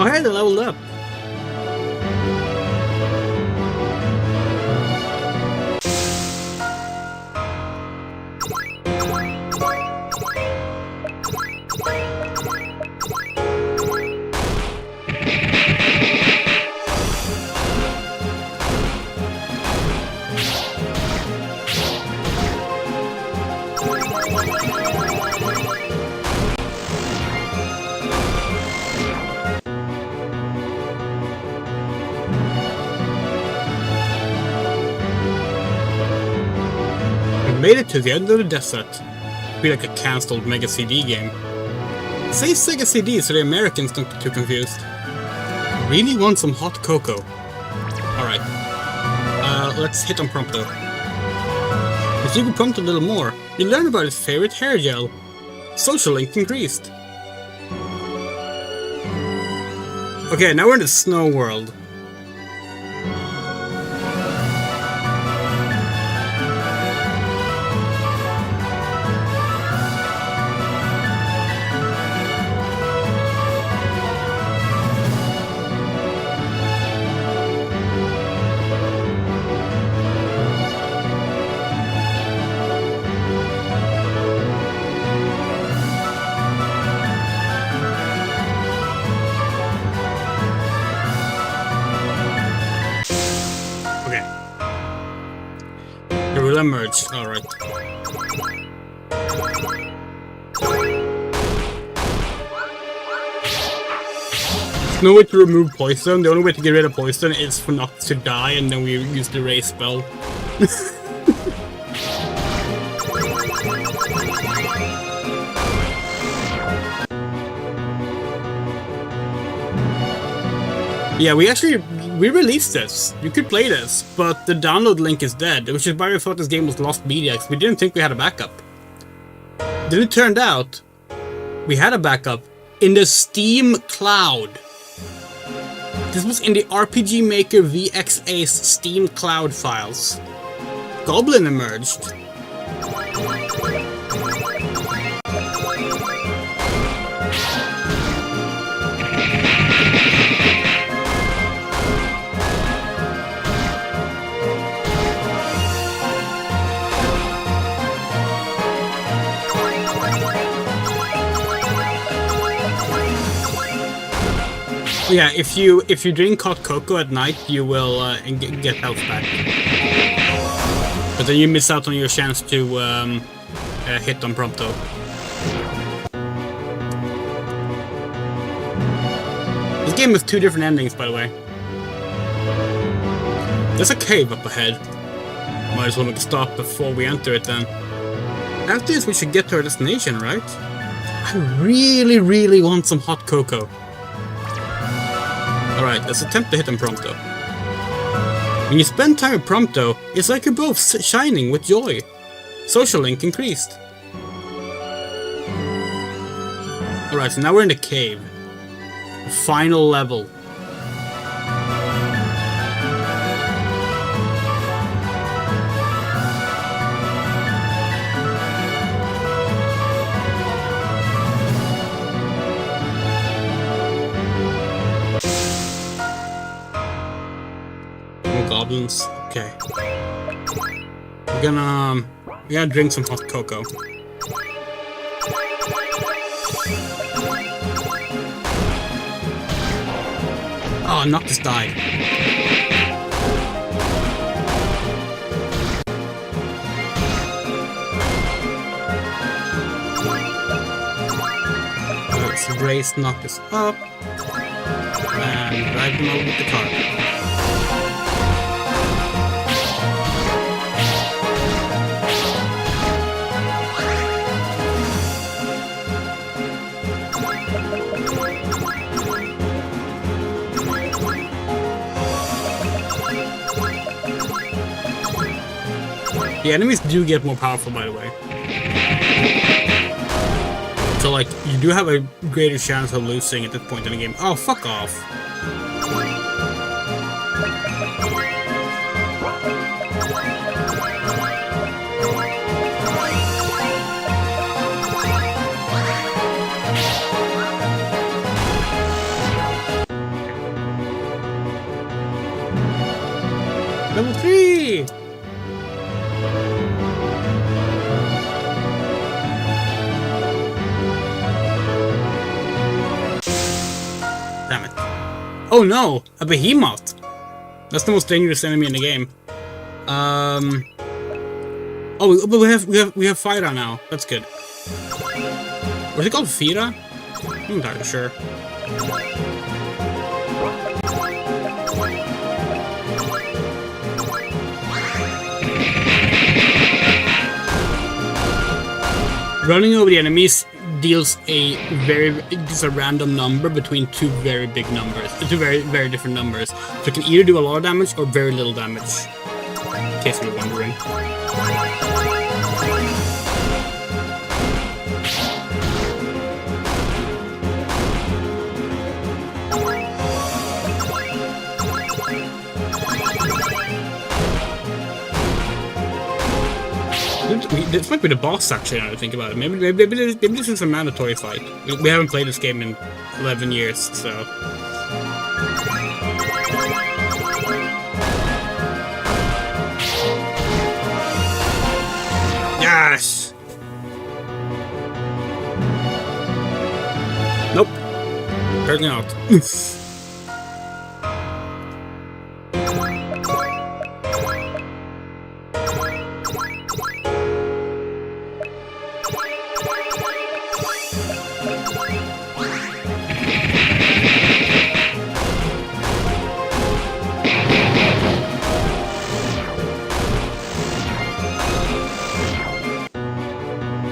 Oh hey, they leveled up. Made it to the end of the desert. Be like a cancelled Mega CD game. Say Sega CD so the Americans don't get too confused. Really want some hot cocoa. Alright. Let's hit on Prompto. If you could prompt a little more, you learn about his favorite hair gel. Social link increased. Okay, now we're in the snow world. Emerge. Alright. There's no way to remove poison. The only way to get rid of poison is for not to die, and then we use the raise spell. Yeah, we released this. You could play this, but the download link is dead, which is why we thought this game was lost media, because we didn't think we had a backup. Then it turned out we had a backup in the Steam cloud. This was in the RPG Maker VXA's Steam cloud files. Goblin emerged. Yeah, if you drink hot cocoa at night, you will get health back. But then you miss out on your chance to hit on Prompto. This game has two different endings, by the way. There's a cave up ahead. Might as well make a stop before we enter it then. After this, we should get to our destination, right? I really want some hot cocoa. Alright, let's attempt to hit him Prompto. When you spend time with Prompto, it's like you're both shining with joy. Social link increased. Alright, so now we're in the cave. Final level. More goblins. Okay. We're gonna drink some hot cocoa. Oh, Noctis died. Let's raise Noctis up and drive him over with the car. The enemies do get more powerful, by the way. So, like, you do have a greater chance of losing at this point in the game. Oh, fuck off. Level 3! Damn it. Oh no! A behemoth! That's the most dangerous enemy in the game. Oh, but we have Fyra now. That's good. Was it called Fyra? I'm not entirely sure. Running over the enemies deals a random number between two very big numbers, two very different numbers. So it can either do a lot of damage or very little damage. In case you're wondering. This might be the boss, actually, now to think about it. Maybe this is a mandatory fight. We haven't played this game in 11 years, so... Yes! Nope. Apparently not.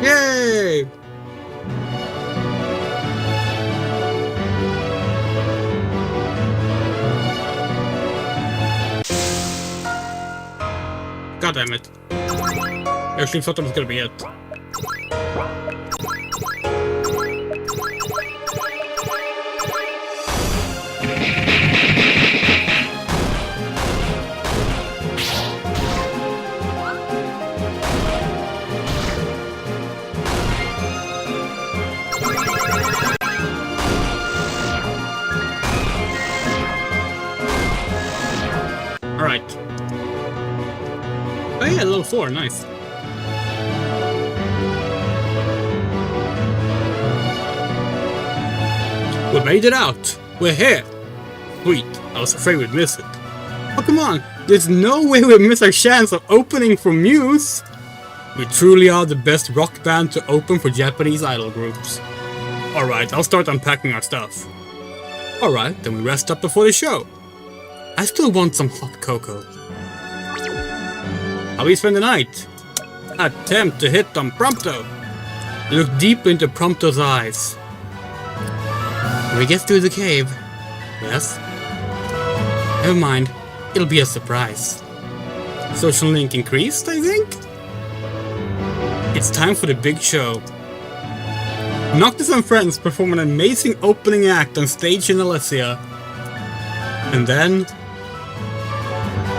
Yay! God damn it. I actually thought that was gonna be it. Alright. Oh yeah, level 4, nice. We made it out! We're here! Sweet, I was afraid we'd miss it. Oh come on, there's no way we'd miss our chance of opening for Muse! We truly are the best rock band to open for Japanese idol groups. Alright, I'll start unpacking our stuff. Alright, then we rest up before the show. I still want some hot cocoa. How we spend the night? Attempt to hit on Prompto. Look deep into Prompto's eyes. When we get through the cave, yes, Never mind, it'll be a surprise. Social link increased, I think? It's time for the big show. Noctis and friends perform an amazing opening act on stage in Alessia. And then...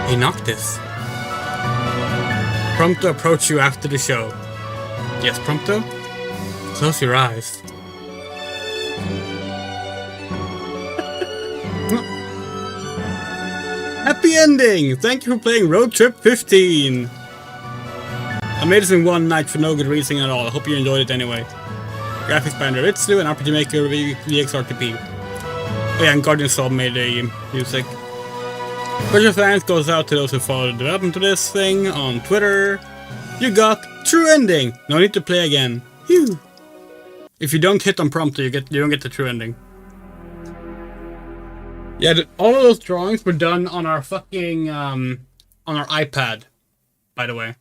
Hey Noctis. Prompto approach you after the show. Yes, Prompto? Close your eyes. Happy ending! Thank you for playing Road Trip 15! I made this in one night for no good reason at all. I hope you enjoyed it anyway. Graphics by Andrew Ritsu and RPG Maker VXRTP. Oh yeah, and Guardian Soul made the music. Special thanks goes out to those who followed the development of this thing on Twitter. You got true ending! No need to play again. Phew. If you don't hit on Prompto, you don't get the true ending. Yeah, all of those drawings were done on our fucking, on our iPad, by the way.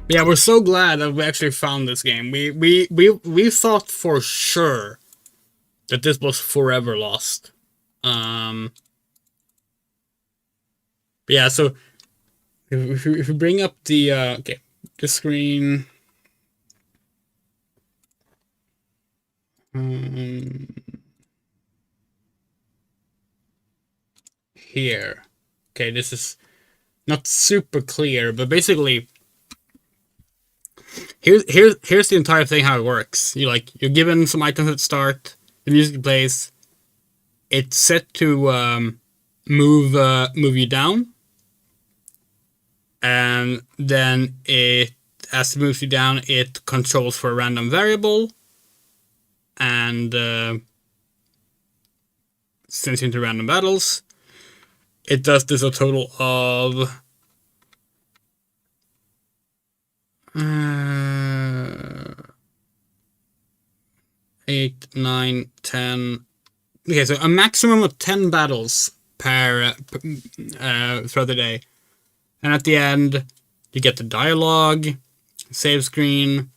Yeah, we're so glad that we actually found this game. We thought for sure that this was forever lost. Yeah, so if we bring up the, okay, the screen... here. Okay, this is not super clear, but basically here's the entire thing how it works. You're given some items at the start, the music plays, it's set to move you down, and then as it moves you down, it controls for a random variable. And sends you into random battles. It does this a total of 8, 9, 10. Okay, so a maximum of 10 battles throughout the day. And at the end, you get the dialogue, save screen.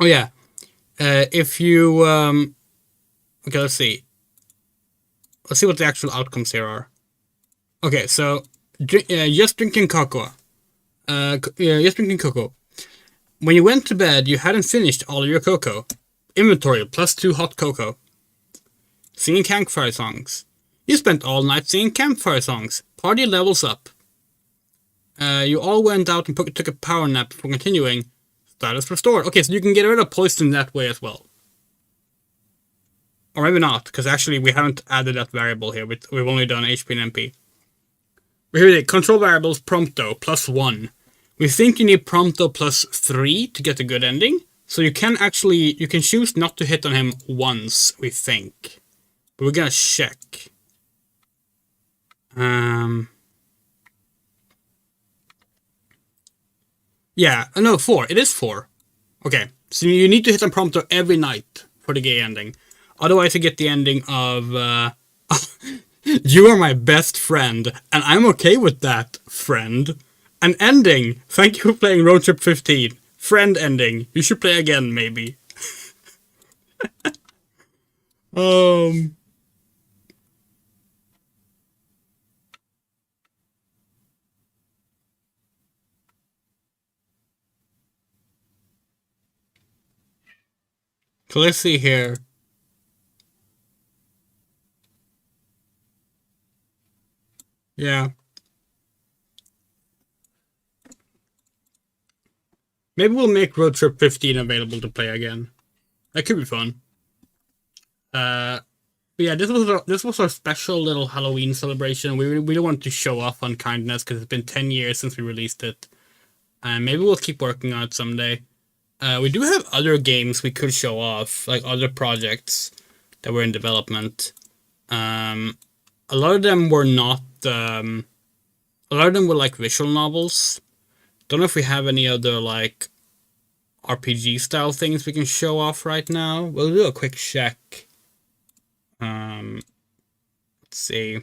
Oh yeah. If you, okay, let's see what the actual outcomes here are. Okay, so, just drinking cocoa. Just drinking cocoa. When you went to bed, you hadn't finished all of your cocoa. Inventory, +2 hot cocoa. Singing campfire songs. You spent all night singing campfire songs. Party levels up. You all went out and took a power nap before continuing. Status restored. Okay, so you can get rid of poison that way as well. Or maybe not, because actually we haven't added that variable here. We've only done HP and MP. But here it is. Control variables Prompto +1. We think you need Prompto +3 to get a good ending. So you can choose not to hit on him once, we think. But we're gonna check. Yeah, no, 4. It is 4. Okay, so you need to hit on Prompto every night for the gay ending. Otherwise you get the ending of, you are my best friend, and I'm okay with that, friend. An ending! Thank you for playing Road Trip 15. Friend ending. You should play again, maybe. So let's see here. Yeah. Maybe we'll make Road Trip 15 available to play again. That could be fun. But yeah, this was our special little Halloween celebration. We don't want to show off Unkindness because it's been 10 years since we released it. And maybe we'll keep working on it someday. We do have other games we could show off, like other projects that were in development. A lot of them were not. A lot of them were like visual novels. Don't know if we have any other like RPG style things we can show off right now. We'll do a quick check. Let's see.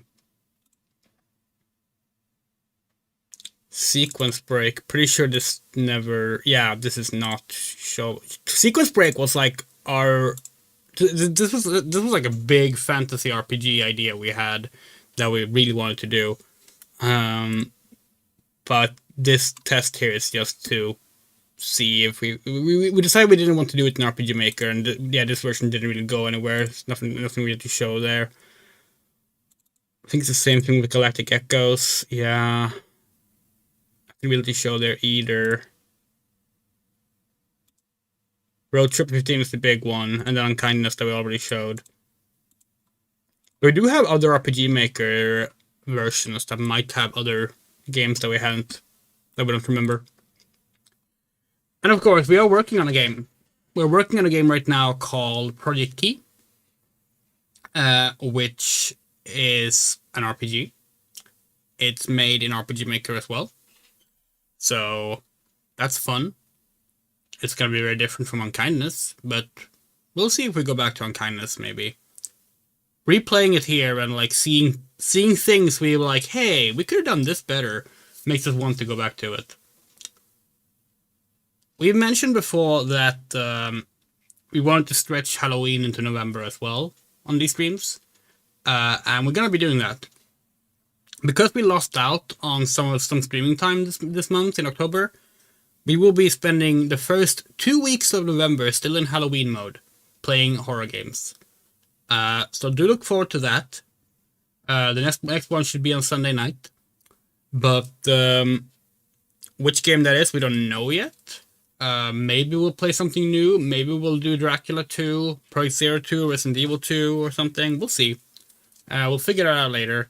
Sequence break. Pretty sure this never. Yeah, this is not show. Sequence break was like our. This was like a big fantasy RPG idea we had that we really wanted to do. But this test here is just to see if we decided we didn't want to do it in RPG Maker, and yeah, this version didn't really go anywhere. There's nothing really to show there. I think it's the same thing with Galactic Echoes. Yeah. Nothing really to show there either. Road Trip 15 is the big one, and then Unkindness that we already showed. We do have other RPG Maker versions that might have other games that we don't remember. And of course, we are working on a game. We're working on a game right now called Project Key, which is an RPG. It's made in RPG Maker as well. So that's fun. It's going to be very different from Unkindness, but we'll see if we go back to Unkindness maybe. Replaying it here and like seeing things we were like, hey, we could have done this better, makes us want to go back to it. We've mentioned before that we wanted to stretch Halloween into November as well on these streams, and we're going to be doing that. Because we lost out on some streaming time this month in October, we will be spending the first 2 weeks of November still in Halloween mode, playing horror games. So do look forward to that. The next one should be on Sunday night. But which game that is, we don't know yet. Maybe we'll play something new. Maybe we'll do Dracula 2, Project Zero 2, Resident Evil 2 or something. We'll see. We'll figure it out later.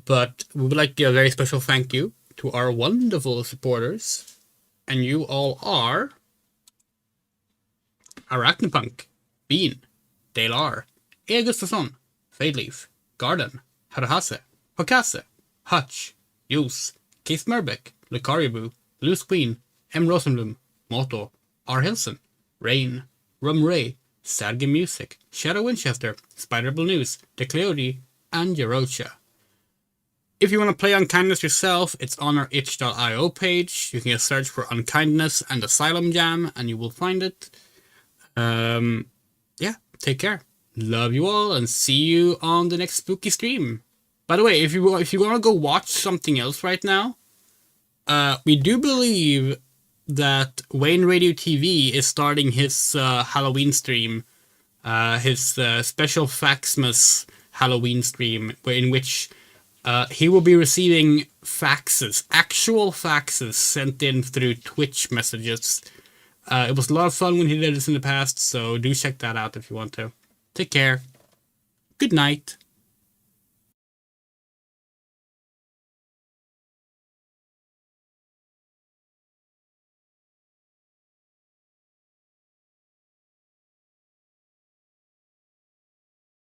But we would like to give a very special thank you to our wonderful supporters. And you all are Arachnopunk, Bean, Dale R, E. Gustafsson, Fadeleaf, Garden, Harahase, Hokase, Hutch, Yus, Keith Merbeck, Lucariboo, Loose Queen, M. Rosenblum, Moto, R. Hilson, Rain, Rum Ray, Sadge Music, Shadow Winchester, Spiderable News, Decleody, and Yerocha. If you want to play Unkindness yourself, it's on our itch.io page. You can just search for Unkindness and Asylum Jam, and you will find it. Yeah, take care. Love you all, and see you on the next spooky stream. By the way, if you want to go watch something else right now, we do believe that Wayne Radio TV is starting his Halloween stream, his special Faxmas Halloween stream, in which he will be receiving actual faxes sent in through Twitch messages. It was a lot of fun when he did this in the past, so do check that out if you want to. Take care. Good night.